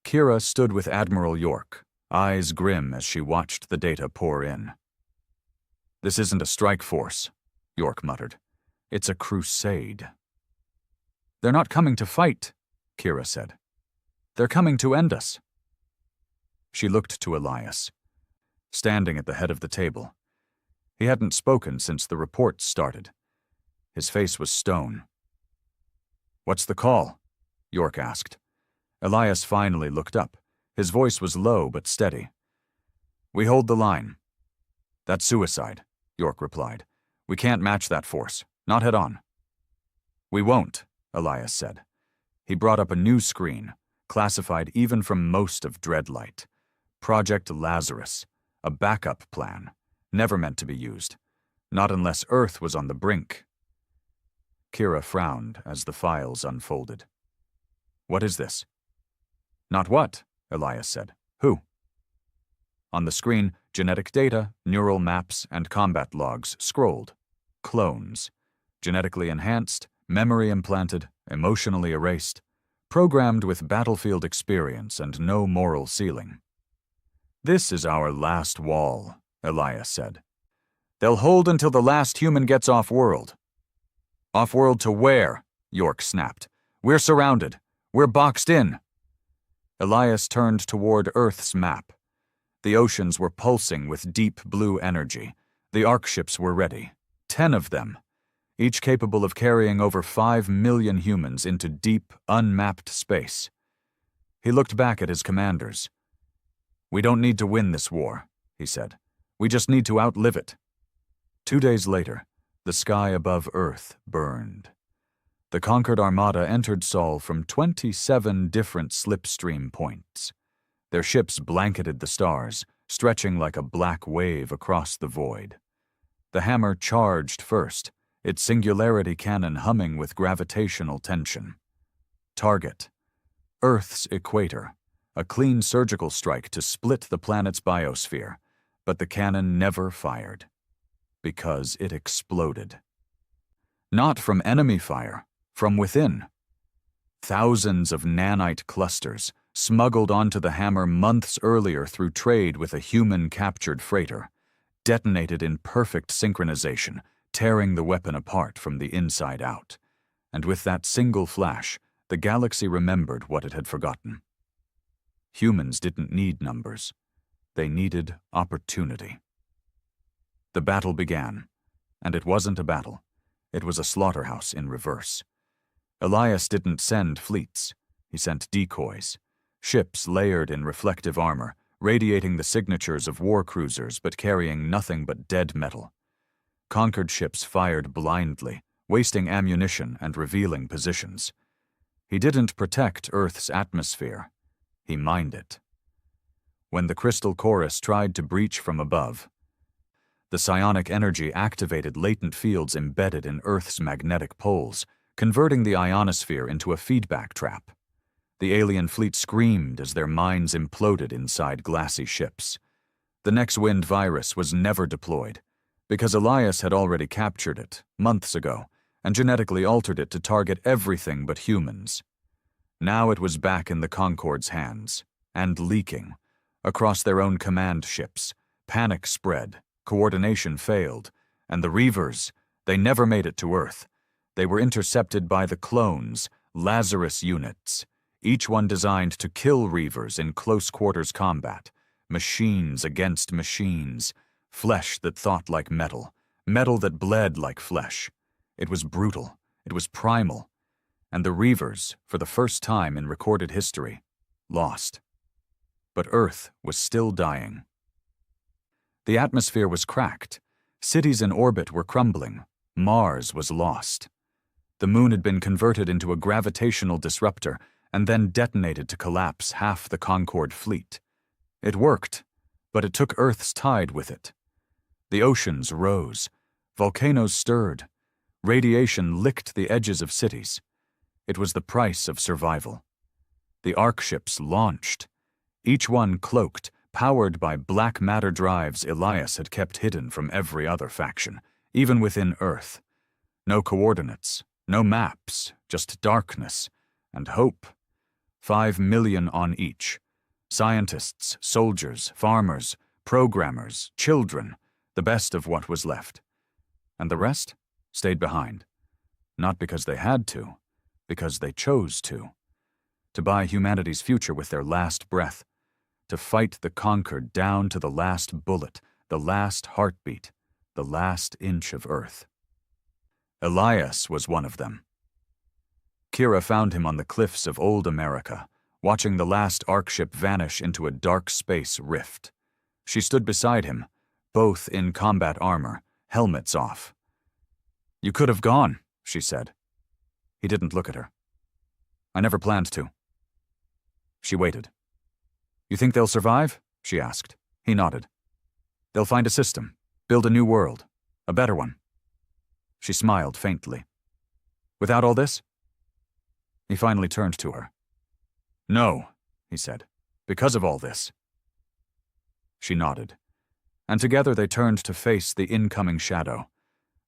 Kira stood with Admiral York, eyes grim as she watched the data pour in. "This isn't a strike force," York muttered. "It's a crusade." "They're not coming to fight," Kira said. "They're coming to end us." She looked to Elias, standing at the head of the table. He hadn't spoken since the report started. His face was stone. "What's the call?" York asked. Elias finally looked up. His voice was low but steady. "We hold the line." "That's suicide," York replied. "We can't match that force. Not head on." "We won't," Elias said. He brought up a new screen, classified even from most of Dreadlight. Project Lazarus, a backup plan, never meant to be used. Not unless Earth was on the brink. Kira frowned as the files unfolded. "What is this?" "Not what?" Elias said. "Who?" On the screen, genetic data, neural maps, and combat logs scrolled. Clones. Genetically enhanced, memory implanted, emotionally erased, programmed with battlefield experience and no moral ceiling. "This is our last wall," Elias said. "They'll hold until the last human gets off-world." "Off-world to where?" York snapped. "We're surrounded. We're boxed in." Elias turned toward Earth's map. The oceans were pulsing with deep blue energy. The Ark ships were ready. 10 of them, each capable of carrying over 5 million humans into deep, unmapped space. He looked back at his commanders. "We don't need to win this war," he said. "We just need to outlive it." 2 days later, the sky above Earth burned. The Conquered Armada entered Sol from 27 different slipstream points. Their ships blanketed the stars, stretching like a black wave across the void. The Hammer charged first, its singularity cannon humming with gravitational tension. Target: Earth's equator, a clean surgical strike to split the planet's biosphere, but the cannon never fired. Because it exploded. Not from enemy fire, from within. Thousands of nanite clusters, smuggled onto the Hammer months earlier through trade with a human-captured freighter, detonated in perfect synchronization, tearing the weapon apart from the inside out. And with that single flash, the galaxy remembered what it had forgotten. Humans didn't need numbers. They needed opportunity. The battle began, and it wasn't a battle. It was a slaughterhouse in reverse. Elias didn't send fleets. He sent decoys. Ships layered in reflective armor, radiating the signatures of war cruisers but carrying nothing but dead metal. Conquered ships fired blindly, wasting ammunition and revealing positions. He didn't protect Earth's atmosphere. He mined it. When the Crystal Chorus tried to breach from above, the psionic energy activated latent fields embedded in Earth's magnetic poles, converting the ionosphere into a feedback trap. The alien fleet screamed as their minds imploded inside glassy ships. The Nexwind virus was never deployed, because Elias had already captured it, months ago, and genetically altered it to target everything but humans. Now it was back in the Concord's hands, and leaking. Across their own command ships, panic spread, coordination failed, and the Reavers, they never made it to Earth. They were intercepted by the clones, Lazarus units, each one designed to kill Reavers in close-quarters combat, machines against machines, Flesh that thought like metal, metal that bled like flesh. It was brutal, it was primal, and the Reavers, for the first time in recorded history, lost. But Earth was still dying. The atmosphere was cracked. Cities in orbit were crumbling. Mars was lost. The moon had been converted into a gravitational disruptor and then detonated to collapse half the Concorde fleet. It worked, but it took Earth's tide with it. The oceans rose. Volcanoes stirred. Radiation licked the edges of cities. It was the price of survival. The Ark ships launched, each one cloaked, powered by black matter drives Elias had kept hidden from every other faction, even within Earth. No coordinates, no maps, just darkness and hope. 5 million on each. Scientists, soldiers, farmers, programmers, children, the best of what was left. And the rest stayed behind. Not because they had to, because they chose to buy humanity's future with their last breath, to fight the conquered down to the last bullet, the last heartbeat, the last inch of Earth. Elias was one of them. Kira found him on the cliffs of old America, watching the last Ark ship vanish into a dark space rift. She stood beside him, both in combat armor, helmets off. "You could have gone," she said. He didn't look at her. "I never planned to." She waited. "You think they'll survive?" she asked. He nodded. "They'll find a system, build a new world, a better one." She smiled faintly. "Without all this?" He finally turned to her. "No," he said, "because of all this." She nodded, and together they turned to face the incoming shadow.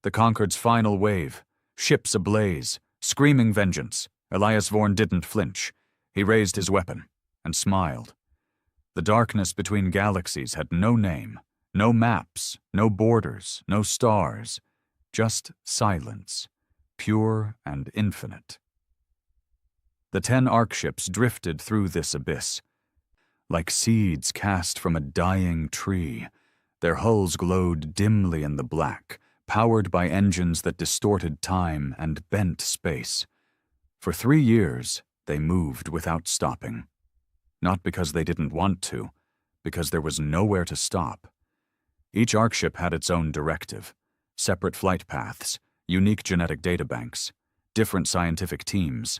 The Conquered's final wave, ships ablaze, screaming vengeance. Elias Vorn didn't flinch. He raised his weapon and smiled. The darkness between galaxies had no name, no maps, no borders, no stars, just silence, pure and infinite. The 10 Ark ships drifted through this abyss. Like seeds cast from a dying tree, their hulls glowed dimly in the black, powered by engines that distorted time and bent space. For 3 years, they moved without stopping. Not because they didn't want to, because there was nowhere to stop. Each Ark ship had its own directive, separate flight paths, unique genetic databanks, different scientific teams.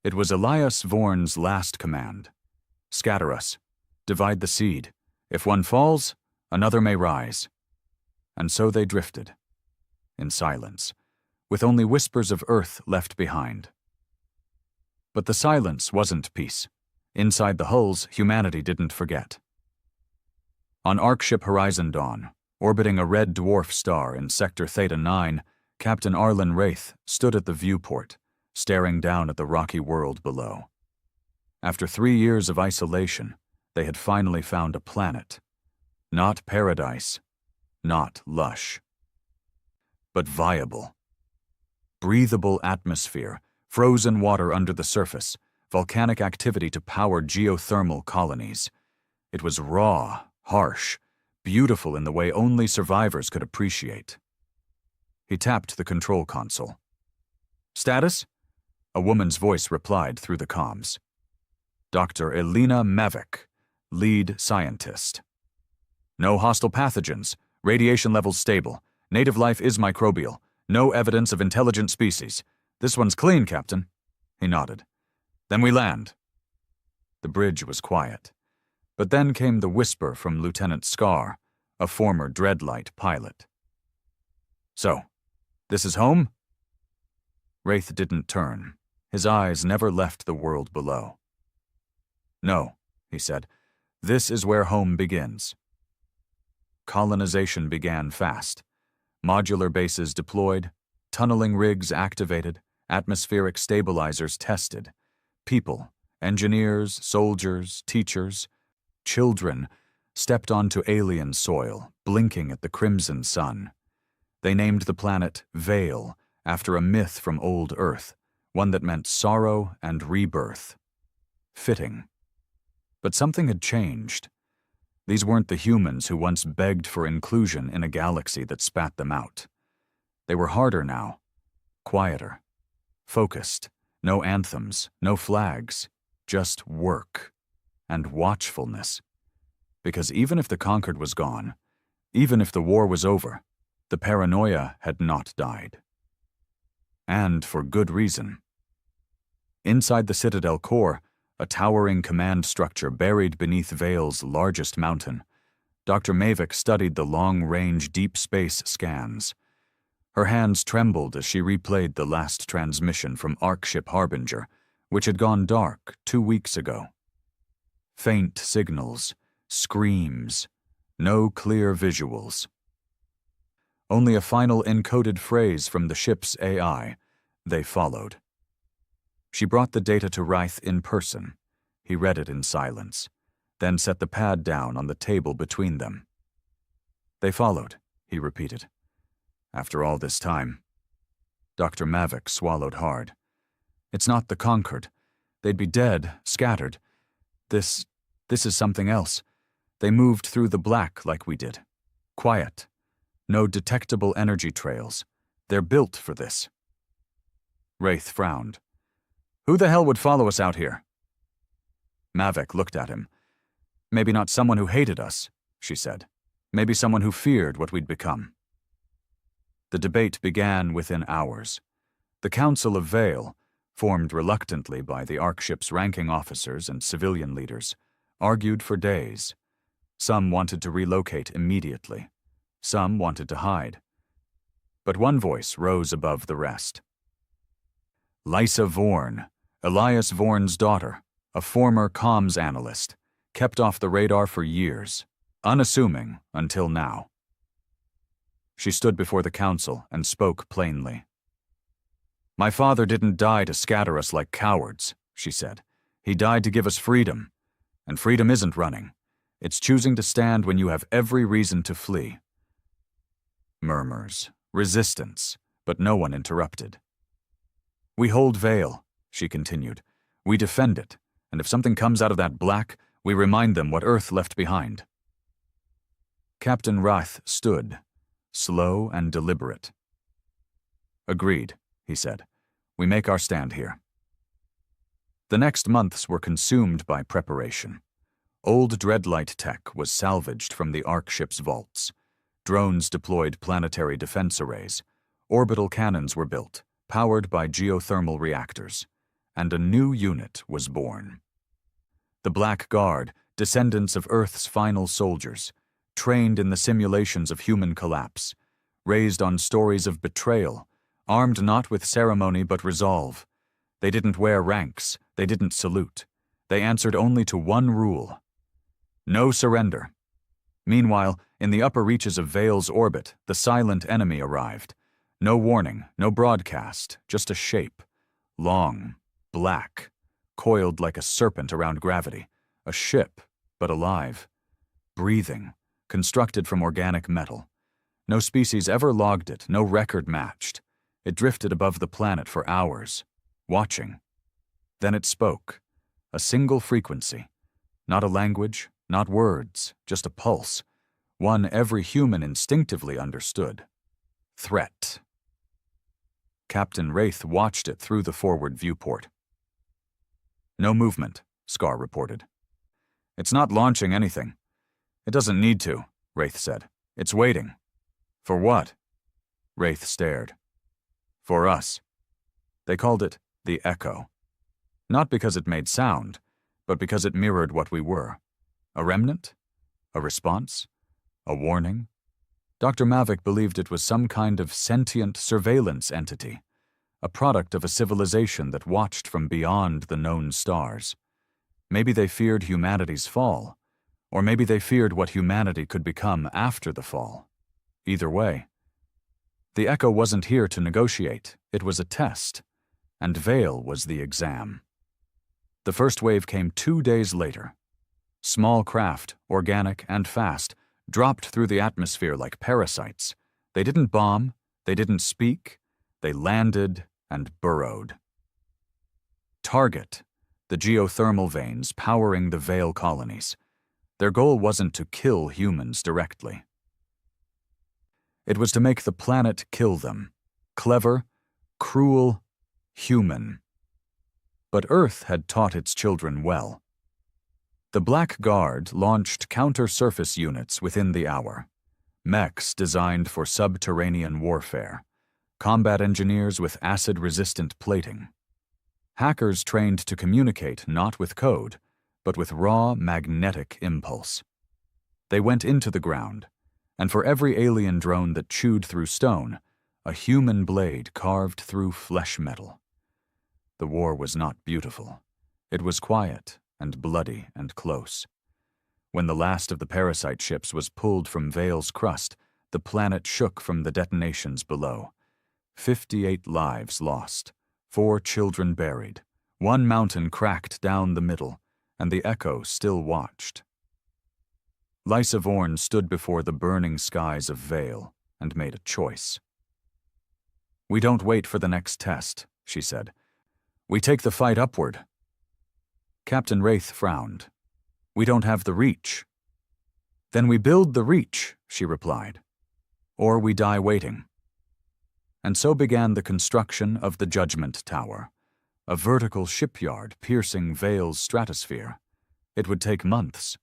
It was Elias Vorn's last command. Scatter us. Divide the seed. If one falls, another may rise. And so they drifted, in silence, with only whispers of Earth left behind. But the silence wasn't peace. Inside the hulls, humanity didn't forget. On Ark ship Horizon Dawn, orbiting a red dwarf star in Sector Theta 9, Captain Arlen Wraith stood at the viewport, staring down at the rocky world below. After 3 years of isolation, they had finally found a planet. Not paradise, not lush, but viable. Breathable atmosphere, frozen water under the surface, volcanic activity to power geothermal colonies. It was raw, harsh, beautiful in the way only survivors could appreciate. He tapped the control console. "Status?" A woman's voice replied through the comms. "Dr. Elena Mavic, lead scientist. No hostile pathogens, radiation levels stable, native life is microbial, no evidence of intelligent species. This one's clean, Captain." He nodded. "Then we land." The bridge was quiet. But then came the whisper from Lieutenant Scar, a former Dreadlight pilot. "So, this is home?" Wraith didn't turn. His eyes never left the world below. "No," he said. "This is where home begins." Colonization began fast. Modular bases deployed, tunneling rigs activated, atmospheric stabilizers tested. People, engineers, soldiers, teachers, children stepped onto alien soil, blinking at the crimson sun. They named the planet Vale, after a myth from old Earth, one that meant sorrow and rebirth. Fitting. But something had changed. These weren't the humans who once begged for inclusion in a galaxy that spat them out. They were harder now, quieter, focused, no anthems, no flags, just work and watchfulness. Because even if the conquered was gone, even if the war was over, the paranoia had not died. And for good reason. Inside the Citadel core, a towering command structure buried beneath Vale's largest mountain, Dr. Mavic studied the long-range deep space scans. Her hands trembled as she replayed the last transmission from Arkship Harbinger, which had gone dark 2 weeks ago. Faint signals, screams, no clear visuals. Only a final encoded phrase from the ship's AI. They followed. She brought the data to Reith in person. He read it in silence, then set the pad down on the table between them. They followed, he repeated. After all this time. Dr. Mavic swallowed hard. It's not the conquered. They'd be dead, scattered. This is something else. They moved through the black like we did. Quiet. No detectable energy trails. They're built for this. Wraith frowned. Who the hell would follow us out here? Mavic looked at him. Maybe not someone who hated us, she said. Maybe someone who feared what we'd become. The debate began within hours. The Council of Vale, formed reluctantly by the Arkship's ranking officers and civilian leaders, argued for days. Some wanted to relocate immediately. Some wanted to hide. But one voice rose above the rest. Lysa Vorn, Elias Vorn's daughter, a former comms analyst, kept off the radar for years, unassuming until now. She stood before the council and spoke plainly. My father didn't die to scatter us like cowards, she said. He died to give us freedom. And freedom isn't running. It's choosing to stand when you have every reason to flee. Murmurs, resistance, but no one interrupted. We hold Vale, she continued. We defend it, and if something comes out of that black, we remind them what Earth left behind. Captain Rath stood, slow and deliberate. Agreed, he said. We make our stand here. The next months were consumed by preparation. Old Dreadlight tech was salvaged from the Arkship's vaults. Drones deployed planetary defense arrays. Orbital cannons were built, powered by geothermal reactors. And a new unit was born. The Black Guard, descendants of Earth's final soldiers, trained in the simulations of human collapse, raised on stories of betrayal, armed not with ceremony but resolve. They didn't wear ranks, they didn't salute. They answered only to one rule. No surrender. Meanwhile, in the upper reaches of Vale's orbit, the silent enemy arrived. No warning, no broadcast, just a shape. Long, black, coiled like a serpent around gravity. A ship, but alive. Breathing, constructed from organic metal. No species ever logged it, no record matched. It drifted above the planet for hours, watching. Then it spoke. A single frequency. Not a language, not words, just a pulse. One every human instinctively understood. Threat. Captain Wraith watched it through the forward viewport. No movement, Scar reported. It's not launching anything. It doesn't need to, Wraith said. It's waiting. For what? Wraith stared. For us. They called it the Echo. Not because it made sound, but because it mirrored what we were. A remnant? A response? A warning? Dr. Mavic believed it was some kind of sentient surveillance entity, a product of a civilization that watched from beyond the known stars. Maybe they feared humanity's fall, or maybe they feared what humanity could become after the fall. Either way. The Echo wasn't here to negotiate, it was a test, and Vale was the exam. The first wave came 2 days later. Small craft, organic and fast, dropped through the atmosphere like parasites. They didn't bomb, they didn't speak, they landed and burrowed. Target, the geothermal veins powering the Vale colonies. Their goal wasn't to kill humans directly. It was to make the planet kill them. Clever, cruel, human. But Earth had taught its children well. The Black Guard launched counter-surface units within the hour. Mechs designed for subterranean warfare. Combat engineers with acid-resistant plating. Hackers trained to communicate not with code, but with raw magnetic impulse. They went into the ground, and for every alien drone that chewed through stone, a human blade carved through flesh metal. The war was not beautiful. It was quiet and bloody and close. When the last of the parasite ships was pulled from Vale's crust, the planet shook from the detonations below. 58 lives lost, 4 children buried, 1 mountain cracked down the middle, and the echo still watched. Lysa Vorn stood before the burning skies of Vale and made a choice. "We don't wait for the next test," she said. "We take the fight upward." Captain Wraith frowned. "We don't have the reach." "Then we build the reach," she replied. "Or we die waiting." And so began the construction of the Judgment Tower, a vertical shipyard piercing Vale's stratosphere. It would take months.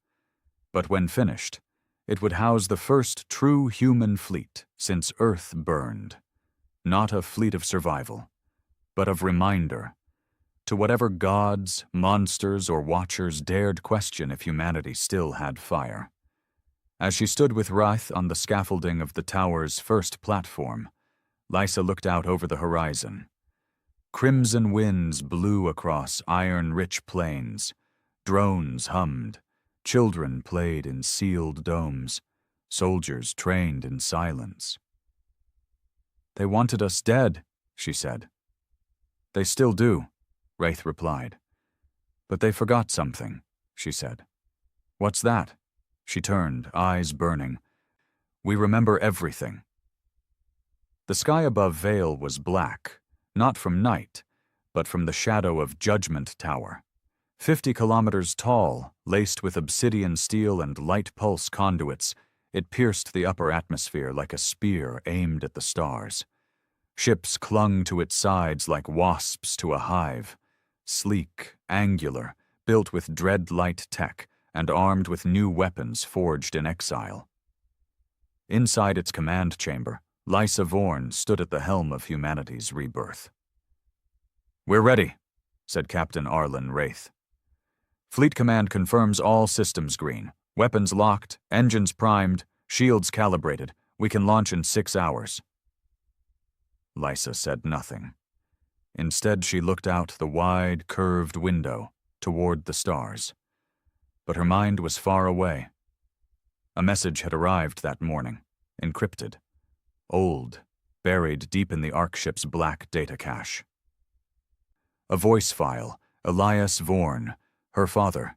But when finished, it would house the first true human fleet since Earth burned. Not a fleet of survival, but of reminder, to whatever gods, monsters, or watchers dared question if humanity still had fire. As she stood with Wraith on the scaffolding of the tower's first platform, Lysa looked out over the horizon. Crimson winds blew across iron-rich plains. Drones hummed. Children played in sealed domes. Soldiers trained in silence. "They wanted us dead," she said. "They still do," Wraith replied. "But they forgot something," she said. "What's that?" She turned, eyes burning. "We remember everything." The sky above Vale was black, not from night, but from the shadow of Judgment Tower. 50 kilometers tall, laced with obsidian steel and light pulse conduits, it pierced the upper atmosphere like a spear aimed at the stars. Ships clung to its sides like wasps to a hive. Sleek, angular, built with dread-light tech, and armed with new weapons forged in exile. Inside its command chamber, Lysa Vorn stood at the helm of humanity's rebirth. "We're ready," said Captain Arlen Wraith. "Fleet Command confirms all systems green. Weapons locked, engines primed, shields calibrated. We can launch in 6 hours." Lysa said nothing. Instead, she looked out the wide, curved window toward the stars. But her mind was far away. A message had arrived that morning, encrypted. Old, buried deep in the Ark ship's black data cache. A voice file, Elias Vorn, her father,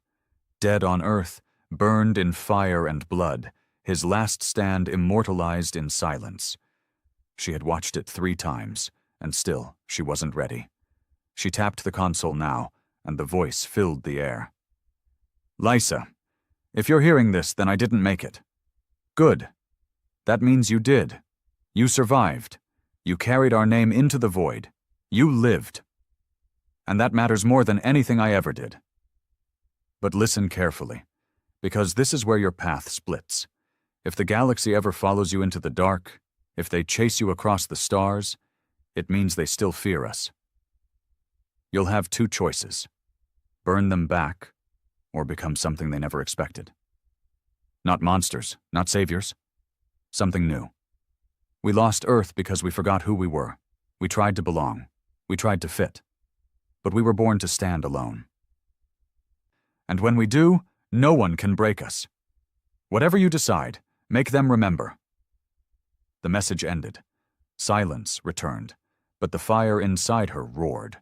dead on Earth, burned in fire and blood, his last stand immortalized in silence. She had watched it 3 times, and still she wasn't ready. She tapped the console now, and the voice filled the air. "Lysa, if you're hearing this, then I didn't make it. Good. That means you did. You survived. You carried our name into the void. You lived. And that matters more than anything I ever did. But listen carefully, because this is where your path splits. If the galaxy ever follows you into the dark, if they chase you across the stars, it means they still fear us. You'll have 2 choices. Burn them back, or become something they never expected. Not monsters, not saviors. Something new. We lost Earth because we forgot who we were. We tried to belong. We tried to fit. But we were born to stand alone. And when we do, no one can break us. Whatever you decide, make them remember." The message ended. Silence returned, but the fire inside her roared.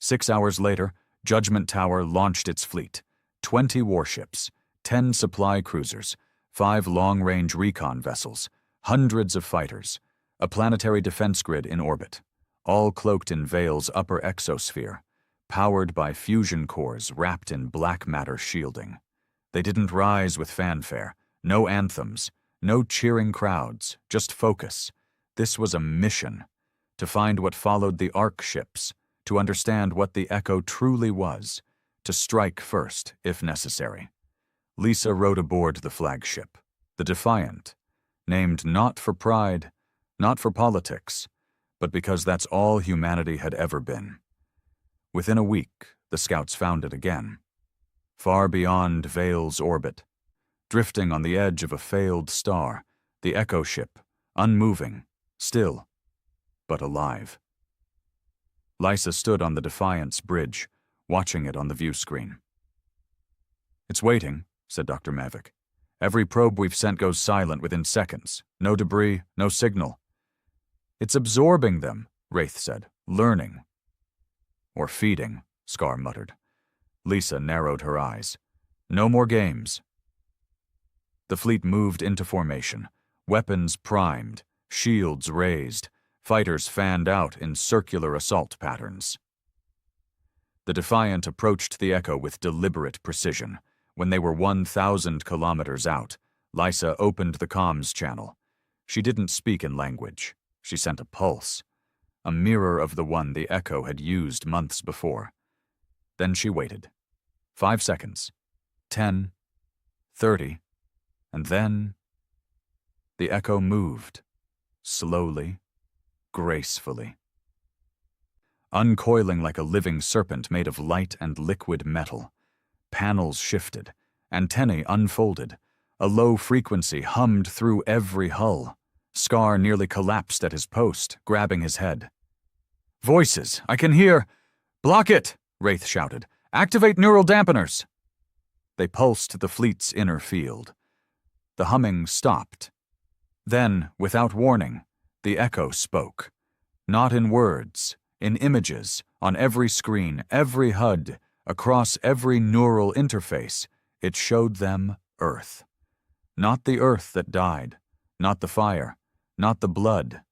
6 hours later, Judgment Tower launched its fleet. 20 warships, 10 supply cruisers, 5 long-range recon vessels, hundreds of fighters, a planetary defense grid in orbit, all cloaked in Vale's upper exosphere, powered by fusion cores wrapped in black matter shielding. They didn't rise with fanfare, no anthems, no cheering crowds, just focus. This was a mission, to find what followed the Ark ships, to understand what the Echo truly was, to strike first, if necessary. Lisa rowed aboard the flagship, the Defiant, named not for pride, not for politics, but because that's all humanity had ever been. Within a week, the scouts found it again, far beyond Vale's orbit, drifting on the edge of a failed star, the Echo ship, unmoving, still, but alive. Lisa stood on the Defiant's bridge, watching it on the view screen. "It's waiting," said Dr. Mavic. "Every probe we've sent goes silent within seconds. No debris, no signal." "It's absorbing them," Wraith said. "Learning." "Or feeding," Scar muttered. Lisa narrowed her eyes. "No more games." The fleet moved into formation, weapons primed, shields raised, fighters fanned out in circular assault patterns. The Defiant approached the Echo with deliberate precision. When they were 1,000 kilometers out, Lisa opened the comms channel. She didn't speak in language. She sent a pulse, a mirror of the one the Echo had used months before. Then she waited. 5 seconds. 10. 30. And then the Echo moved, slowly, gracefully. Uncoiling like a living serpent made of light and liquid metal. Panels shifted, antennae unfolded. A low frequency hummed through every hull. Scar nearly collapsed at his post, grabbing his head. "Voices! I can hear—" "Block it!" Wraith shouted. "Activate neural dampeners!" They pulsed the fleet's inner field. The humming stopped. Then, without warning, the Echo spoke. Not in words, in images, on every screen, every HUD, across every neural interface, it showed them Earth. Not the Earth that died, not the fire, not the blood,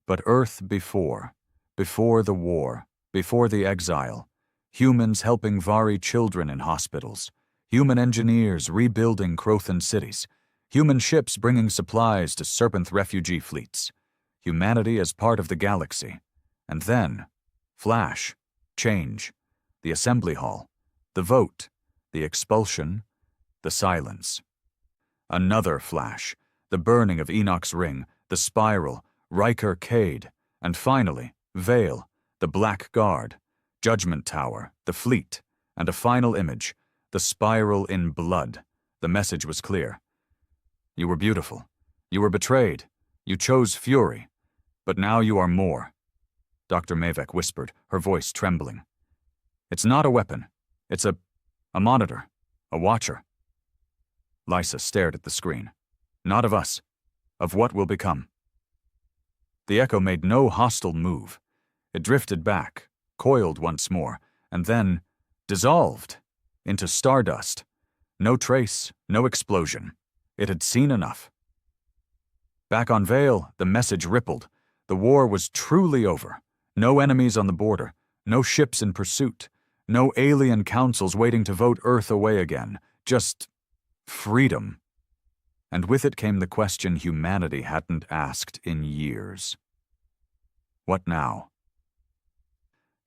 but Earth before the war, before the exile, humans helping Vari children in hospitals, human engineers rebuilding Crothan cities, human ships bringing supplies to Serpent refugee fleets, humanity as part of the galaxy, and then, flash, change, the assembly hall, the vote, the expulsion, the silence. Another flash, the burning of Enoch's ring, the spiral, Riker Cade, and finally, Vale, the Black Guard, Judgment Tower, the fleet, and a final image, the spiral in blood. The message was clear. "You were beautiful. You were betrayed. You chose fury. But now you are more." Dr. Mavic whispered, her voice trembling. "It's not a weapon. It's a monitor, a watcher." Lisa stared at the screen. "Not of us. Of what will become." The Echo made no hostile move. It drifted back, coiled once more, and then dissolved into stardust. No trace, no explosion. It had seen enough. Back on Vale, the message rippled. The war was truly over. No enemies on the border, no ships in pursuit, no alien councils waiting to vote Earth away again. Just freedom. And with it came the question humanity hadn't asked in years. What now?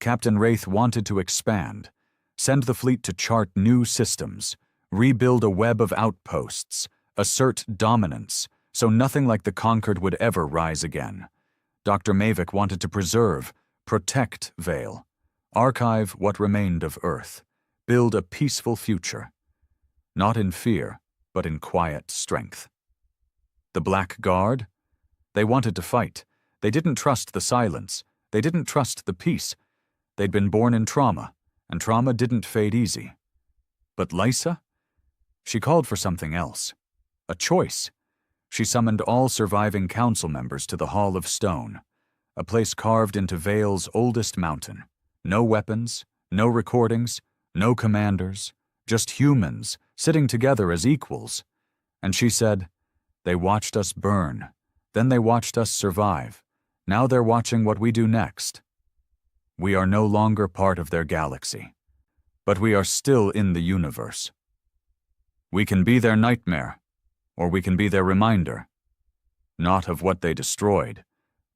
Captain Wraith wanted to expand, send the fleet to chart new systems, rebuild a web of outposts, assert dominance, so nothing like the conquered would ever rise again. Dr. Mavic wanted to preserve, protect Vale, archive what remained of Earth, build a peaceful future. Not in fear, but in quiet strength. The Black Guard? They wanted to fight. They didn't trust the silence. They didn't trust the peace. They'd been born in trauma, and trauma didn't fade easy. But Lisa? She called for something else. A choice. She summoned all surviving council members to the Hall of Stone, a place carved into Vale's oldest mountain. No weapons, no recordings, no commanders, just humans sitting together as equals. And she said, "They watched us burn. Then they watched us survive. Now they're watching what we do next. We are no longer part of their galaxy, but we are still in the universe." We can be their nightmare, or we can be their reminder, not of what they destroyed,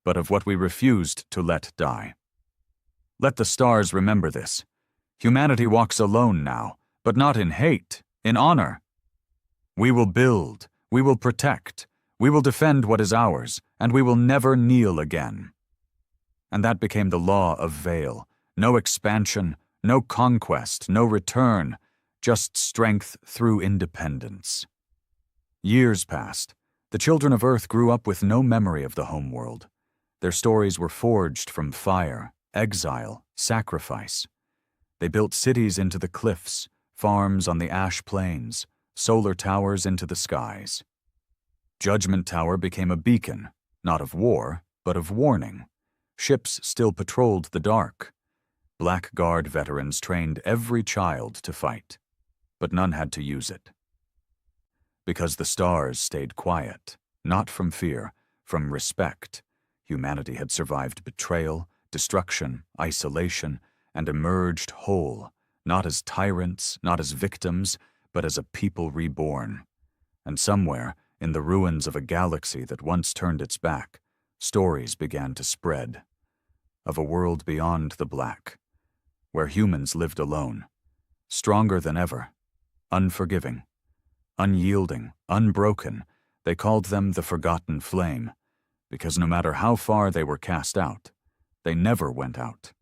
but of what we refused to let die. Let the stars remember this. Humanity walks alone now, but not in hate, in honor. We will build, we will protect, we will defend what is ours, and we will never kneel again. And that became the law of Vale. No expansion, no conquest, no return, just strength through independence. Years passed. The children of Earth grew up with no memory of the homeworld. Their stories were forged from fire, exile, sacrifice. They built cities into the cliffs, farms on the ash plains, solar towers into the skies. Judgment Tower became a beacon, not of war, but of warning. Ships still patrolled the dark. Black Guard veterans trained every child to fight, but none had to use it. Because the stars stayed quiet, not from fear, from respect, humanity had survived betrayal, destruction, isolation, and emerged whole, not as tyrants, not as victims, but as a people reborn. And somewhere, in the ruins of a galaxy that once turned its back, stories began to spread. Of a world beyond the black, where humans lived alone, stronger than ever, unforgiving, unyielding, unbroken. They called them the Forgotten Flame, because no matter how far they were cast out, they never went out.